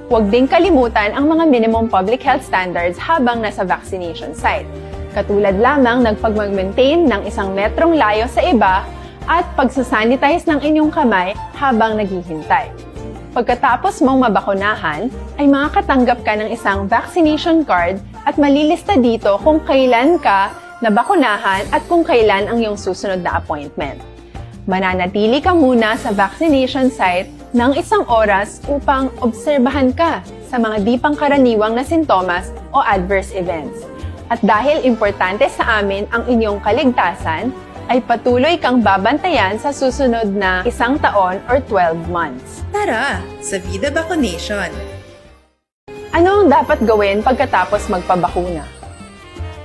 Huwag din kalimutan ang mga minimum public health standards habang nasa vaccination site. Katulad lamang nagpag-maintain ng 1 metrong layo sa iba at pagsasanitize ng inyong kamay habang naghihintay. Pagkatapos mong mabakunahan, ay makakatanggap ka ng isang vaccination card at malilista dito kung kailan ka nabakunahan at kung kailan ang iyong susunod na appointment. Mananatili ka muna sa vaccination site ng 1 oras upang obserbahan ka sa mga di pangkaraniwang na sintomas o adverse events. At dahil importante sa amin ang inyong kaligtasan, ay patuloy kang babantayan sa susunod na 1 taon or 12 months. Tara sa Vida Vaccination. Ano ang dapat gawin pagkatapos magpabakuna?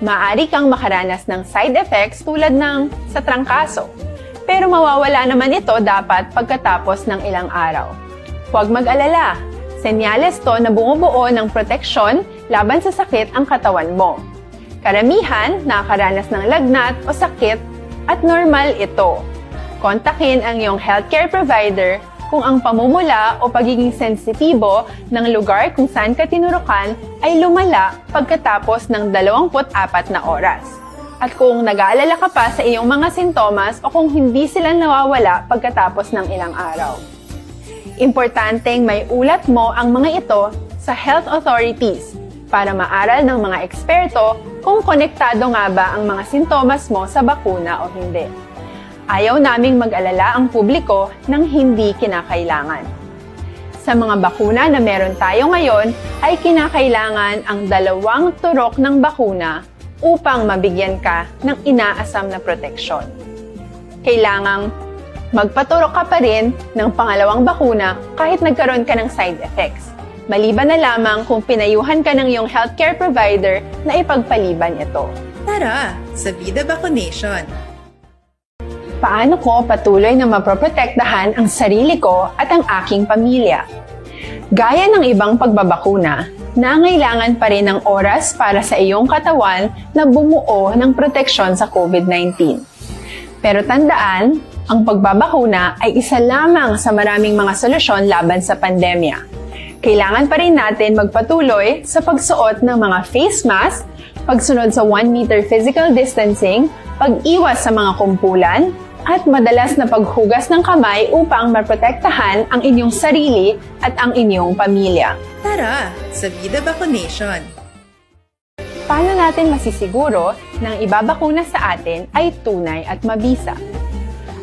Maaari kang makaranas ng side effects tulad ng sa trangkaso, pero mawawala naman ito dapat pagkatapos ng ilang araw. Huwag mag-alala, senyales to na bumubuo ng proteksyon laban sa sakit ang katawan mo. Karamihan nakakaranas ng lagnat o sakit at normal ito. Kontakin ang iyong healthcare provider kung ang pamumula o pagiging sensitibo ng lugar kung saan ka tinurukan ay lumala pagkatapos ng 24 na oras. At kung nag-aalala ka pa sa iyong mga sintomas o kung hindi sila nawawala pagkatapos ng ilang araw. Importanteng may ulat mo ang mga ito sa health authorities para maaral ng mga eksperto kung konektado nga ba ang mga sintomas mo sa bakuna o hindi. Ayaw naming mag-alala ang publiko ng hindi kinakailangan. Sa mga bakuna na meron tayo ngayon, ay kinakailangan ang 2 turok ng bakuna upang mabigyan ka ng inaasam na proteksyon. Kailangang magpaturok ka pa rin ng pangalawang bakuna kahit nagkaroon ka ng side effects. Maliban na lamang kung pinayuhan ka ng iyong healthcare provider na ipagpaliban ito. Tara sa Vida Vaccination. Paano ko patuloy na maproprotektahan ang sarili ko at ang aking pamilya? Gaya ng ibang pagbabakuna, nangailangan pa rin ng oras para sa iyong katawan na bumuo ng proteksyon sa COVID-19. Pero tandaan, ang pagbabakuna ay isa lamang sa maraming mga solusyon laban sa pandemya. Kailangan pa rin natin magpatuloy sa pagsuot ng mga face mask, pagsunod sa 1 meter physical distancing, pag-iwas sa mga kumpulan, at madalas na paghugas ng kamay upang maprotektahan ang inyong sarili at ang inyong pamilya. Tara sa Vida Vaccination. Paano natin masisiguro na ang ibabakuna sa atin ay tunay at mabisa?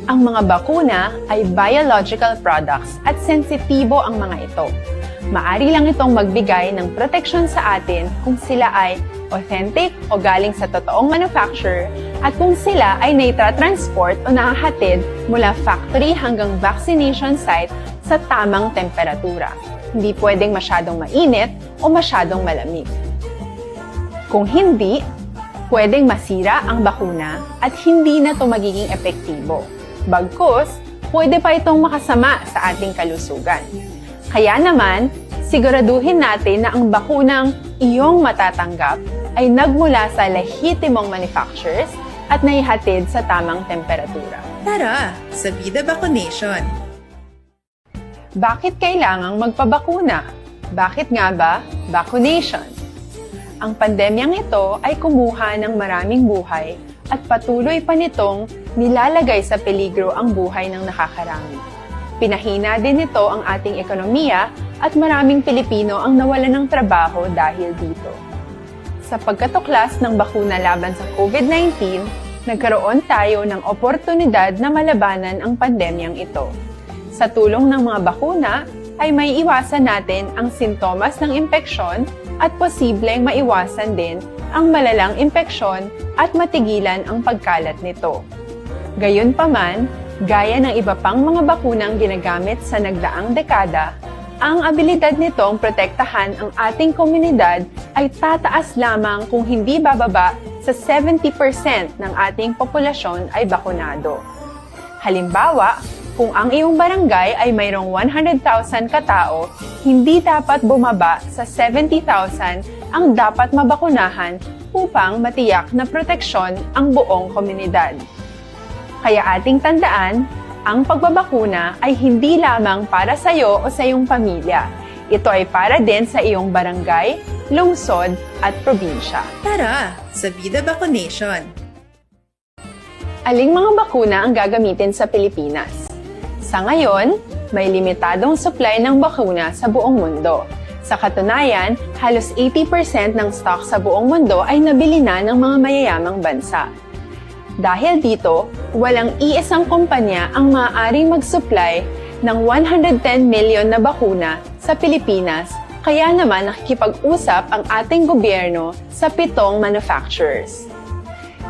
Ang mga bakuna ay biological products at sensitibo ang mga ito. Maari lang itong magbigay ng proteksyon sa atin kung sila ay authentic o galing sa totoong manufacturer at kung sila ay naitratransport o nahahatid mula factory hanggang vaccination site sa tamang temperatura. Hindi pwedeng masyadong mainit o masyadong malamig. Kung hindi, pwedeng masira ang bakuna at hindi na ito magiging epektibo. Bagkus, pwede pa itong makasama sa ating kalusugan. Kaya naman, siguraduhin natin na ang bakunang iyong matatanggap ay nagmula sa lehitimong manufacturers at naihatid sa tamang temperatura. Tara sa Vida Vaccination. Bakit kailangang magpabakuna? Bakit nga ba vaccination? Ang pandemyang ito ay kumuha ng maraming buhay at patuloy pa nitong nilalagay sa peligro ang buhay ng nakakarami. Pinahina din nito ang ating ekonomiya at maraming Pilipino ang nawalan ng trabaho dahil dito. Sa pagkatuklas ng bakuna laban sa COVID-19, nagkaroon tayo ng oportunidad na malabanan ang pandemyang ito. Sa tulong ng mga bakuna, ay may iwasan natin ang sintomas ng impeksyon at posibleng maiwasan din ang malalang impeksyon at matigilan ang pagkalat nito. Gayunpaman, gaya ng iba pang mga bakunang ginagamit sa nagdaang dekada, ang abilidad nitong protektahan ang ating komunidad ay tataas lamang kung hindi bababa sa 70% ng ating populasyon ay bakunado. Halimbawa, kung ang iyong barangay ay mayroong 100,000 katao, hindi dapat bumaba sa 70,000 ang dapat mabakunahan upang matiyak na proteksyon ang buong komunidad. Kaya ating tandaan, ang pagbabakuna ay hindi lamang para sa iyo o sa iyong pamilya. Ito ay para din sa iyong barangay, lungsod at probinsya. Tara sa Vida Vaccination. Aling mga bakuna ang gagamitin sa Pilipinas? Sa ngayon, may limitadong supply ng bakuna sa buong mundo. Sa katunayan, halos 80% ng stock sa buong mundo ay nabili na ng mga mayayamang bansa. Dahil dito, walang iisang kumpanya ang maaaring mag-supply ng 110 million na bakuna sa Pilipinas, kaya naman nakikipag-usap ang ating gobyerno sa 7 manufacturers.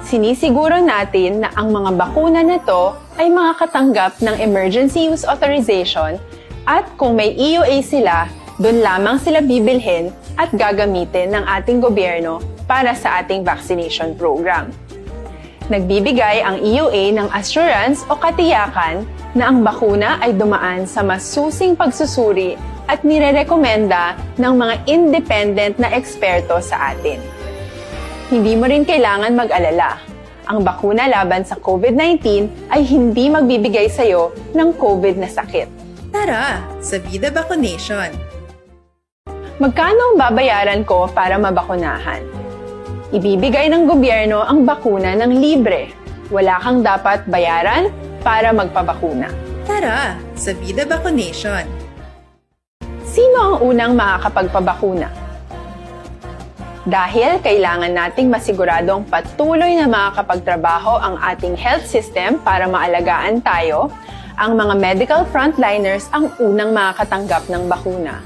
Sinisiguro natin na ang mga bakuna na to ay makakatanggap ng Emergency Use Authorization at kung may EUA sila, doon lamang sila bibilhin at gagamitin ng ating gobyerno para sa ating vaccination program. Nagbibigay ang EUA ng assurance o katiyakan na ang bakuna ay dumaan sa masusing pagsusuri at nirerekomenda ng mga independent na eksperto sa atin. Hindi mo rin kailangan mag-alala. Ang bakuna laban sa COVID-19 ay hindi magbibigay sa'yo ng COVID na sakit. Tara, sa Vida Vaccination! Magkano ang babayaran ko para mabakunahan? Ibibigay ng gobyerno ang bakuna ng libre. Wala kang dapat bayaran para magpabakuna. Tara, sa Vida Vaccination! Sino ang unang makakapagpabakuna? Dahil kailangan nating masiguradong patuloy na makakapagtrabaho ang ating health system para maalagaan tayo, ang mga medical frontliners ang unang makakatanggap ng bakuna.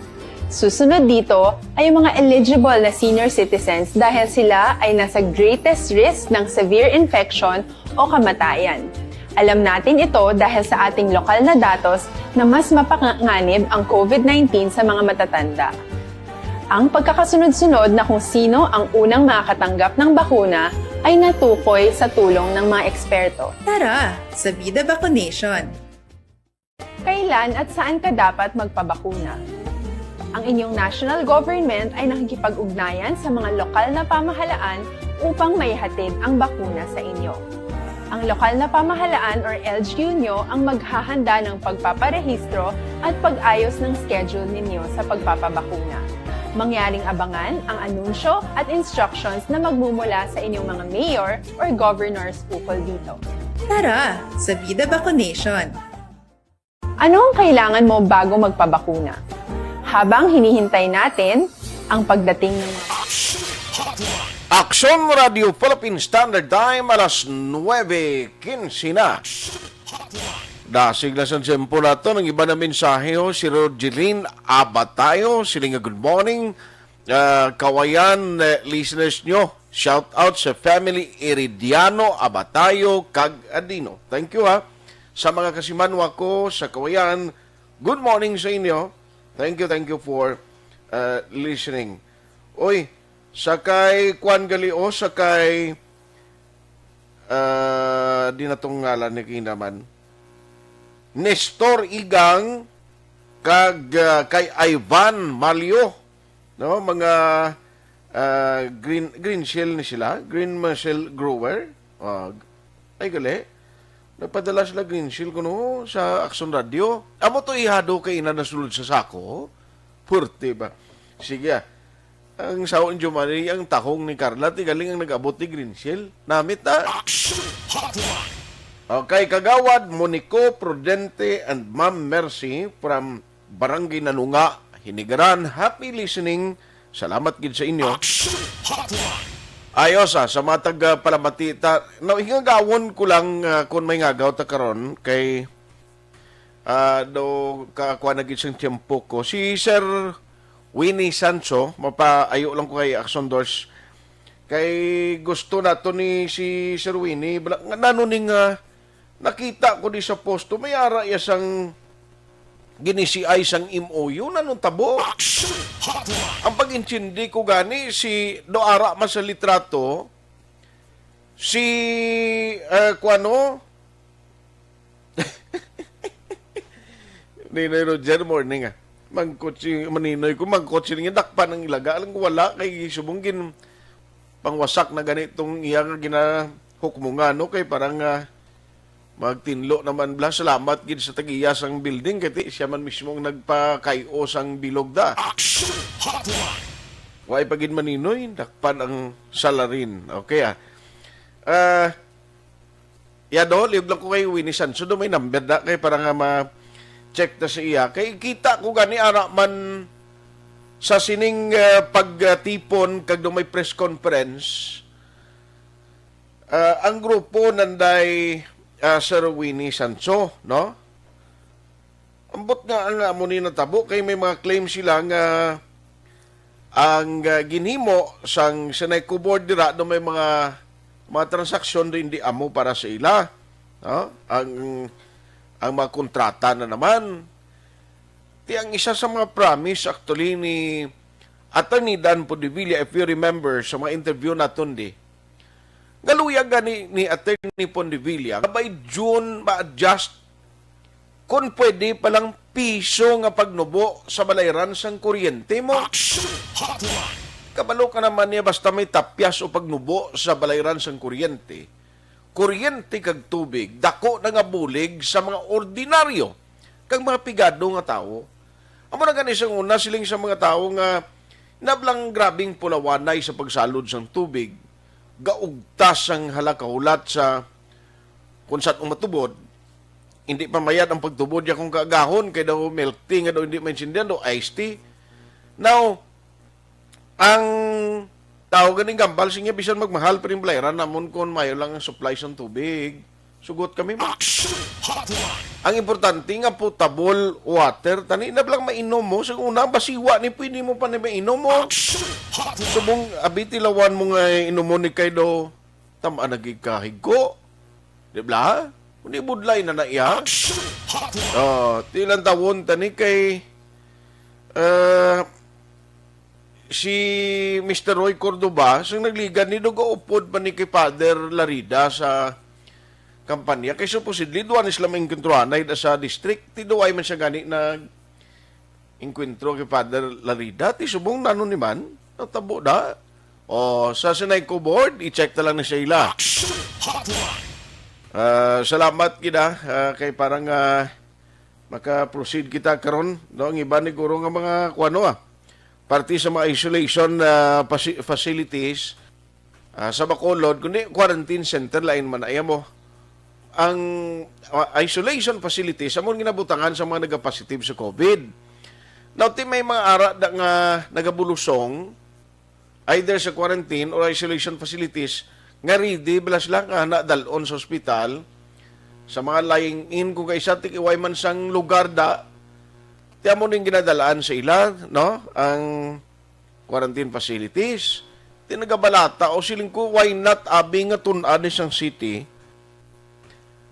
Susunod dito ay yung mga eligible na senior citizens dahil sila ay nasa greatest risk ng severe infection o kamatayan. Alam natin ito dahil sa ating lokal na datos na mas mapanganib ang COVID-19 sa mga matatanda. Ang pagkakasunod-sunod na kung sino ang unang makakatanggap ng bakuna ay natukoy sa tulong ng mga eksperto. Tara, sa Vida Vaccination! Kailan at saan ka dapat magpabakuna? Ang inyong national government ay nakikipag-ugnayan sa mga lokal na pamahalaan upang maihatid ang bakuna sa inyo. Ang lokal na pamahalaan or LGU nyo ang maghahanda ng pagpaparehistro at pag-ayos ng schedule ninyo sa pagpapabakuna. Mangyaring abangan ang anunsyo at instructions na magmumula sa inyong mga mayor or governors ukol dito. Tara, sa Vida Vaccination! Ano ang kailangan mo bago magpabakuna? Habang hinihintay natin ang pagdating ng mga Aksyon Radio Philippine Standard Time, alas 9:15 na. Dasig na sa tempo na ito, ng iba na mensahe ho, si Rogeline Abatayo, sila nga good morning. Kawayan listeners nyo, shout out sa family Iridiano, Abatayo, Kag Adino. Thank you ha. Sa mga kasimanwa ko sa Kawayan, good morning sa inyo. Thank you for listening. Oy, sakay Kwan Galio, sakay di na tong ngalan ni kinaman. Nestor Igang kag kay Ivan Malio, no, mga green shell ni sila, green shell grower. Ay gali. Napadala sila green shield ko no, sa Aksyon Radio. Amo to ihado kay ina nasulod sa sako. Purti ba? Sige. Ang saon Jumani, ang tahong ni Carla, galing ang nag-abot ni green shield. Namit na. Okay, Kagawad, Monico, Prudente, and Ma'am Mercy from Barangay Nanunga, Hinigaran. Happy listening. Salamat gid sa inyo. Ayos sa matag palamatita. No, hingagawon ko lang kung may ngagaw ta karon kay do kakuha na gid siyang tiyempo ko. Si Sir Winnie Sancho, mapaayo lang ko kay Aksyon Doors. Kay gusto na to ni si Sir Winnie, nanuning nakita ko di sa posto, may ara ya sang ginisiay sang MOU nanong tabo. Ang pag-intindi ko gani si doara man sa litrato si kuano Ninoy Roger morning mangkotsi maninoy ko mangkotsi nga dakpan ang ilaga alang wala kay subunggin pangwasak na ganitong iyang ginahukmungan no kay parang magtinlo naman bla salamat gid sa tagiyas ang building kati siya man mismo nagpakayo sang bilog da. Way pagid maninoy dakpan ang salarin. Okay ya do liog lang ko kay Winnie Sanso do may number da kay para nga check na sa iya. Kay kita ko gani ara man sa sining pagtipon kag may press conference, ang grupo nanday Sir Winnie Sancho, no? Ambot nga ang amo ni natabo kay may mga claim sila nga ang ginhimo sang Senayco board dira do may mga transaksyon rin di amo para sa ila, no? Ang mga kontrata na naman. Ang isa sa mga promise actually ni Attorney Dan Podevilla, if you remember sa mga interview naton di, galuyag ni Attorney Podevilla, by June ma-adjust kung pwede palang piso nga pagnubo sa balayran sang kuryente mo. Kabalo ka naman niya basta may tapyas o pagnubo sa balayran sang kuryente. Kuryente kag tubig, dako na nga bulig sa mga ordinaryo kag mga pigado nga tao. Amo na gani sang una siling sa mga tao nga nablang grabing pulawanay sa pagsalod sang tubig, gaugtas ang halakahulat sa kung saan umatubod, hindi pa mayad ang pagtubod niya kung kaagahon, kaya daw milk tea, nga daw hindi maintindihan, daw iced tea. Now, ang tao ganing gambal, siya bisan magmahal pa rin balayran, namon kung mayo lang ang supply ng tubig. Sugot kami mo. Ang importante nga potable water, tani na lang mainom mo. Sa una, basiwa ni pwede mo pa na mainom mo. Subong abitilawan mo nga inom mo ni kay do, tama nagikahig ko. Di ba? Hindi budlay na naiya. Tilang tawon tani kay si Mr. Roy Cordoba, sang nagligan ni Dugo-upod pa ni kay Father Larida sa kampanya. Kay supposedly, duwan isla maingkwentrohanay sa district. Tiduway man siya gani na inkwentro kay Father Larida. Ti subong nanon ni man, natabo da. O, sa Senayco board, i-check na lang na siya ila. Salamat kita kay parang maka-proceed kita karon, no? Ang iba ni guro nga mga kuano party sa mga isolation facilities sa Bacolod, kundi quarantine center lain man ay mo. Ang isolation facilities amon ginabutangan sa mga nagapositive sa COVID. Now, may mga ara nga nagabulusong either sa quarantine or isolation facilities nga ready balas lang na dalon sa ospital sa mga lying in kung kaisa tikiway man sang lugar da tiya mo ning ginadalaan sa ilan, no? Ang quarantine facilities. Tinagabalata o siling ko, why not abi nga tun-an isang city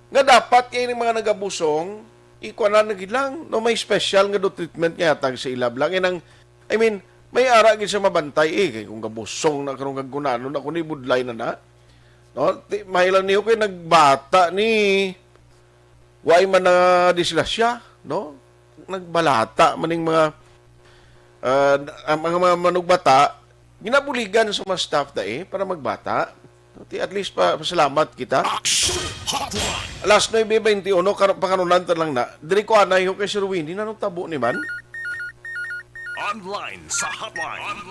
nga dapat kayo ng mga nagabusong ikuha na nagilang, no? May special nga do treatment nga tag sa ilab lang. I mean, may ara gid sa mabantay kay kung gabusong na karong gaggunano na kuno budlay na. No? Mahilan niyo kay nagbata ni why man na dislasya, no? Nagbalata maning mga mga manugbata ginabuligan sa mga staff para magbata. At least pasalamat kita. Last 9:21 pakanunan ta lang na. Diri ko anay kay Sir Winnie nanong tabo ni man. Online sa Hotline.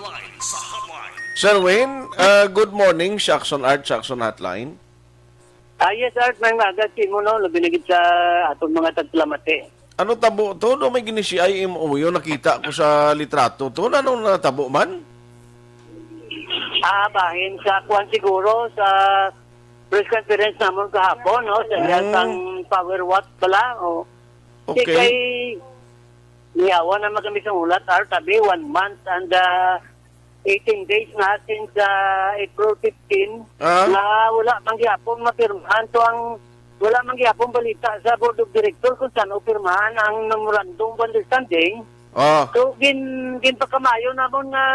Sir Wayne, good morning sa Aksyon Hotline. Yes, Art, may magagin mo, no? Labiligid sa atong mga taglamate. Ano tabo to? No, may ginisi-IMO yun. Nakita ko sa litrato to. Anong natabo man? Bahin sa kuwan siguro sa press conference naman kahapon, no? Sa isang power watt pala, o. Okay. Kay niyawan naman kami sa ulat, Art, tabi, 1 month and 18 days na since April 15 na wala mangyapon mapirmahan. So ang wala mangyapon balita sa Board of Directors kung saan upirmahan ang memorandum of understanding. So ginpakamayo namon nga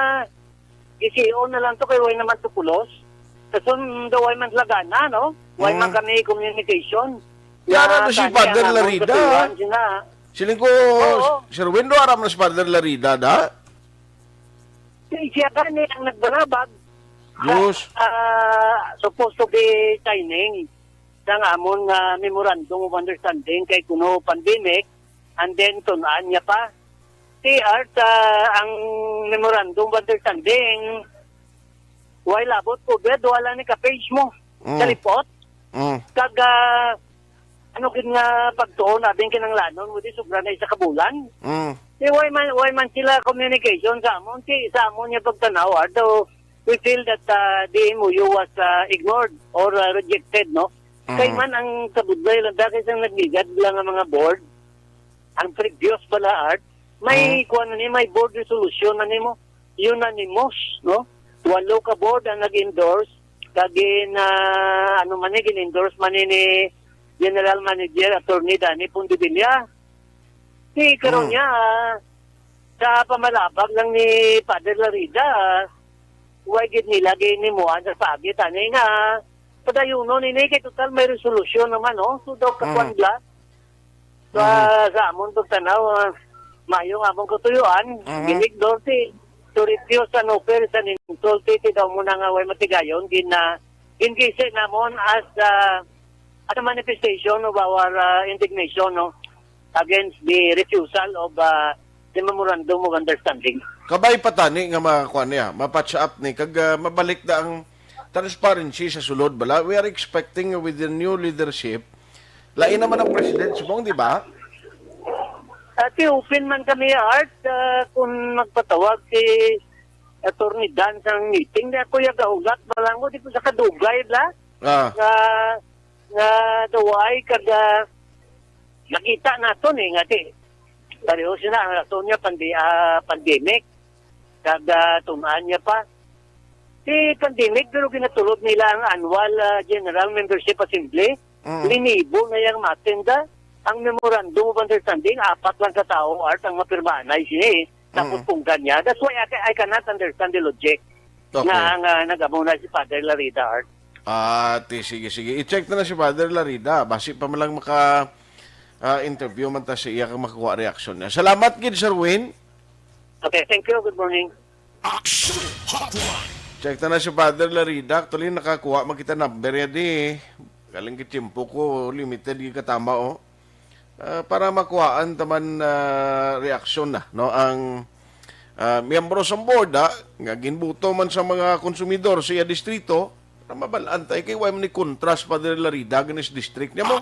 GCO na lang to kay way naman tupulos. Kaso way man lagana, no? Way man kami communication. Yara na si Father Larida. Siling ko, Sir Wendo, aram na si Father Larida, da? Siya gani ang nagbalabag. Yes. Supposed to be signing ng amon memorandum of understanding kay kuno pandemic and then tunaan niya pa. Art, ang memorandum of understanding why labot ko bed wala ni ka-page mo sa report. Kag ano kin nga pagtuon abing kinanglanon mo di sobra na isa ka bulan. Why man sila communication sa amon sa amon niya pagtanaw though we feel that the MOU was ignored or rejected, no? Kay man ang kabudlay lang dahil isang nagligad lang ang mga board ang previous pala art may may board resolution na nimo unanimous, no? 8 ka board ang nag-endorse kagin ano man gin-endorse man ni General Manager Attorney Danny Pundibilla. Si karon niya sa pamalabag lang ni Father Larida why gid nila ginimuan sa sabi tani nga padayuno ni kay total may resolution naman, no? So daw kakwanla sa amon pagtanaw mayong among katuyuan ginig dorti to refuse an offer sa insulti daw muna nga way matigayon in case namon as a manifestation of our indignation, no, against the refusal of the memorandum of understanding. Kabay patani nga makuha niya, mapatch up ni kag mabalik na ang transparency sa sulod bala. We are expecting with the new leadership lain naman ang president subong, di ba? Open man kami art kung magpatawag si Attorney Dan sa meeting na kuya gahugat balango di ko sa kadugay bla nga daway kada nakita nato ni nga di pareho siya na nato niya pandemic kada tumaan niya pa si pandemic pero ginatulog nila ang annual General Membership Assembly linibo na yung matenda ang memorandum of understanding 4 lang ka tao art ang mapirmahan ay siya tapos punggan niya. That's why I cannot understand the logic na nagamuna si Father Larida art. Sige. I-check na si Father Larida. Basi pa malang interview man ta siya kang makuha reaction niya. Salamat gid Sir Wayne. Okay, thank you. Good morning. Aksyon Hotline. Check na si Father Larida. Actually nakakuha makita number niya di. Galing kitimpo ko limited gid katama para makuhaan taman reaksyon na no ang miyembro sa board nga ginbuto man sa mga konsumidor sa iya distrito para mabalaan tay kay way man ni contrast Father Larida ganis district niya mo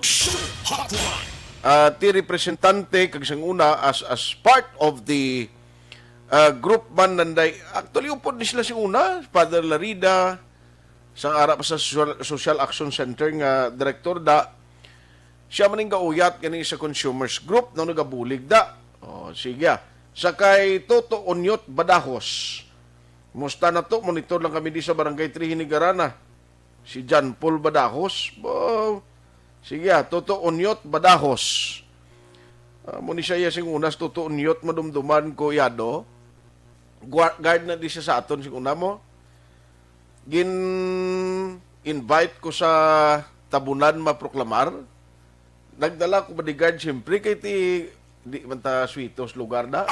ti representante kag sang una as part of the group man nanday actually upod ni sila sing una Father Larida sang ara pa sa Social Action Center nga director siya maning gauyat kani sa consumers group no nagabulig sige sakay Toto Onyot Badajos musta na to monitor lang kami di sa barangay 3 Hinigarana si John Paul Badajos sige Toto Onyot Badajos muni siya sing unas Toto Onyot madumduman ko yado guard na di siya sa aton sing una mo gin invite ko sa tabunan maproklamar nagdala ko bodyguard siyempre kay di man ta sweetos lugar na.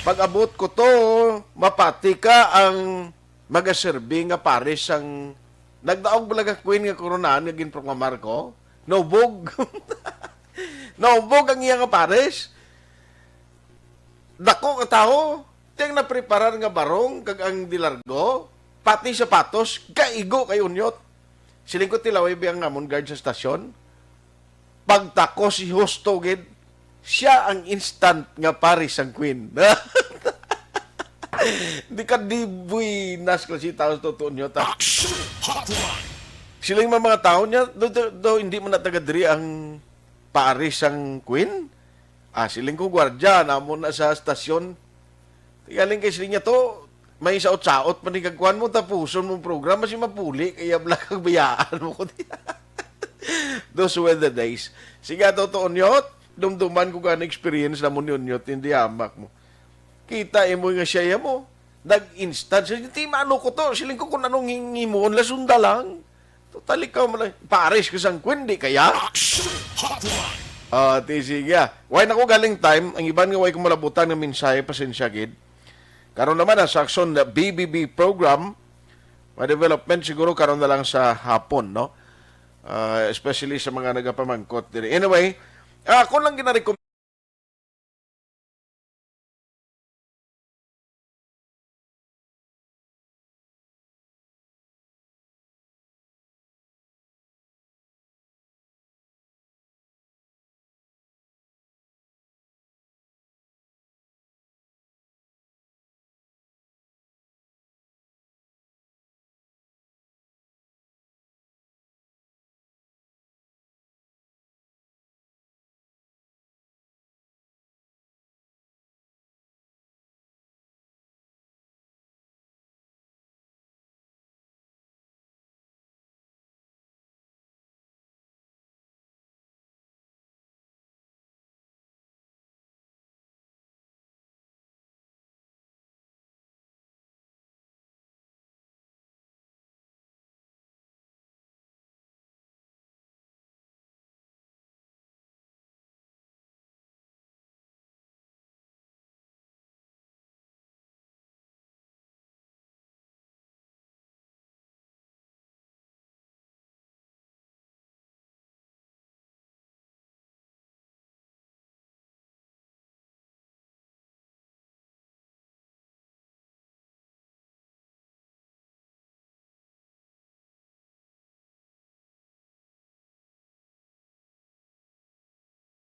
Pag abot ko to, mapati ka ang magaserbi nga pares ang nagdaog balaga queen nga koronaan nga ginproklamar ko. Naubog. Naubog ang iya nga pares. Dako ka tao, tiyang napreparar nga barong kag ang dilargo, pati sapatos, kaigo kay unyot. Silingkot tilaway biyang ngamon guard sa stasyon. Pagtako si Hosto gid siya ang instant nga paris ang queen. Di ka di buinas ko si tao totoo nyo ta. Silang mga tao niya do hindi man natagadri ang paris ang queen. Siling ko gwardya namon na sa stasyon. Tigaling kay siling niya to may saot-saot panigagkuhan mo tapuson mong program kasi mapuli kaya blakag bayaan mo ko those were the days. Sige, totoo nyot. Dumduman ko ka na-experience na mo nyot, hindi hamak mo. Kita mo nga siya mo. Nag-instant. Hindi maano ko to. Siling ko kung anong hingi mo. Lasunda lang. Total ikaw mo lang. Pares ko sang kwindi kaya. Sige. Why na ko galing time. Ang iban nga way kong malabutan ng mensahe. Pasensya gid. Karon naman sa Aksyon na BBB program. Development siguro karon na lang sa hapon, no? Especially sa mga nagapamangkot din. Anyway, ako lang ginarecommend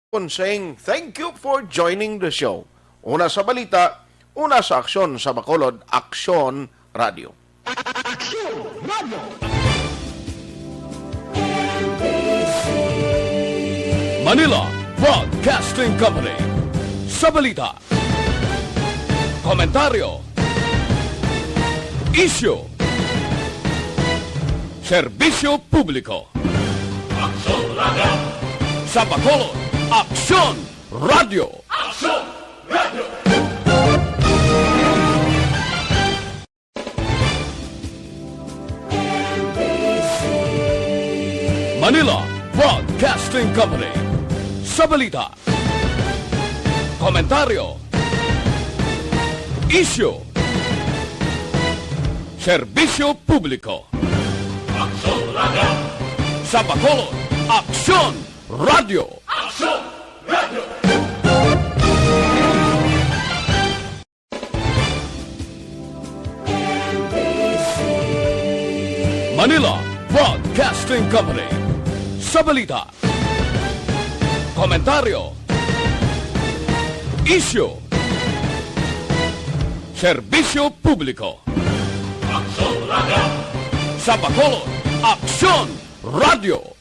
saying thank you for joining the show. Una sa balita, una sa aksyon sa Bacolod, Aksyon Radio. Manila Broadcasting Company. Sa balita, komentaryo, issue, serbisyo publiko. Aksyon Radio. Sa Bacolod, Aksyon Radio. Aksyon Radio. Manila Broadcasting Company. Sa balita, komentaryo, issue, serbisyo publiko. Aksyon Radio. Sa Bacolod, Aksyon Radio. Aksyon Radio. Manila Broadcasting Company. Sa balita, komentaryo, issue, serbisyo publiko. Aksyon Radio. Sa Bacolod, Aksyon Radio.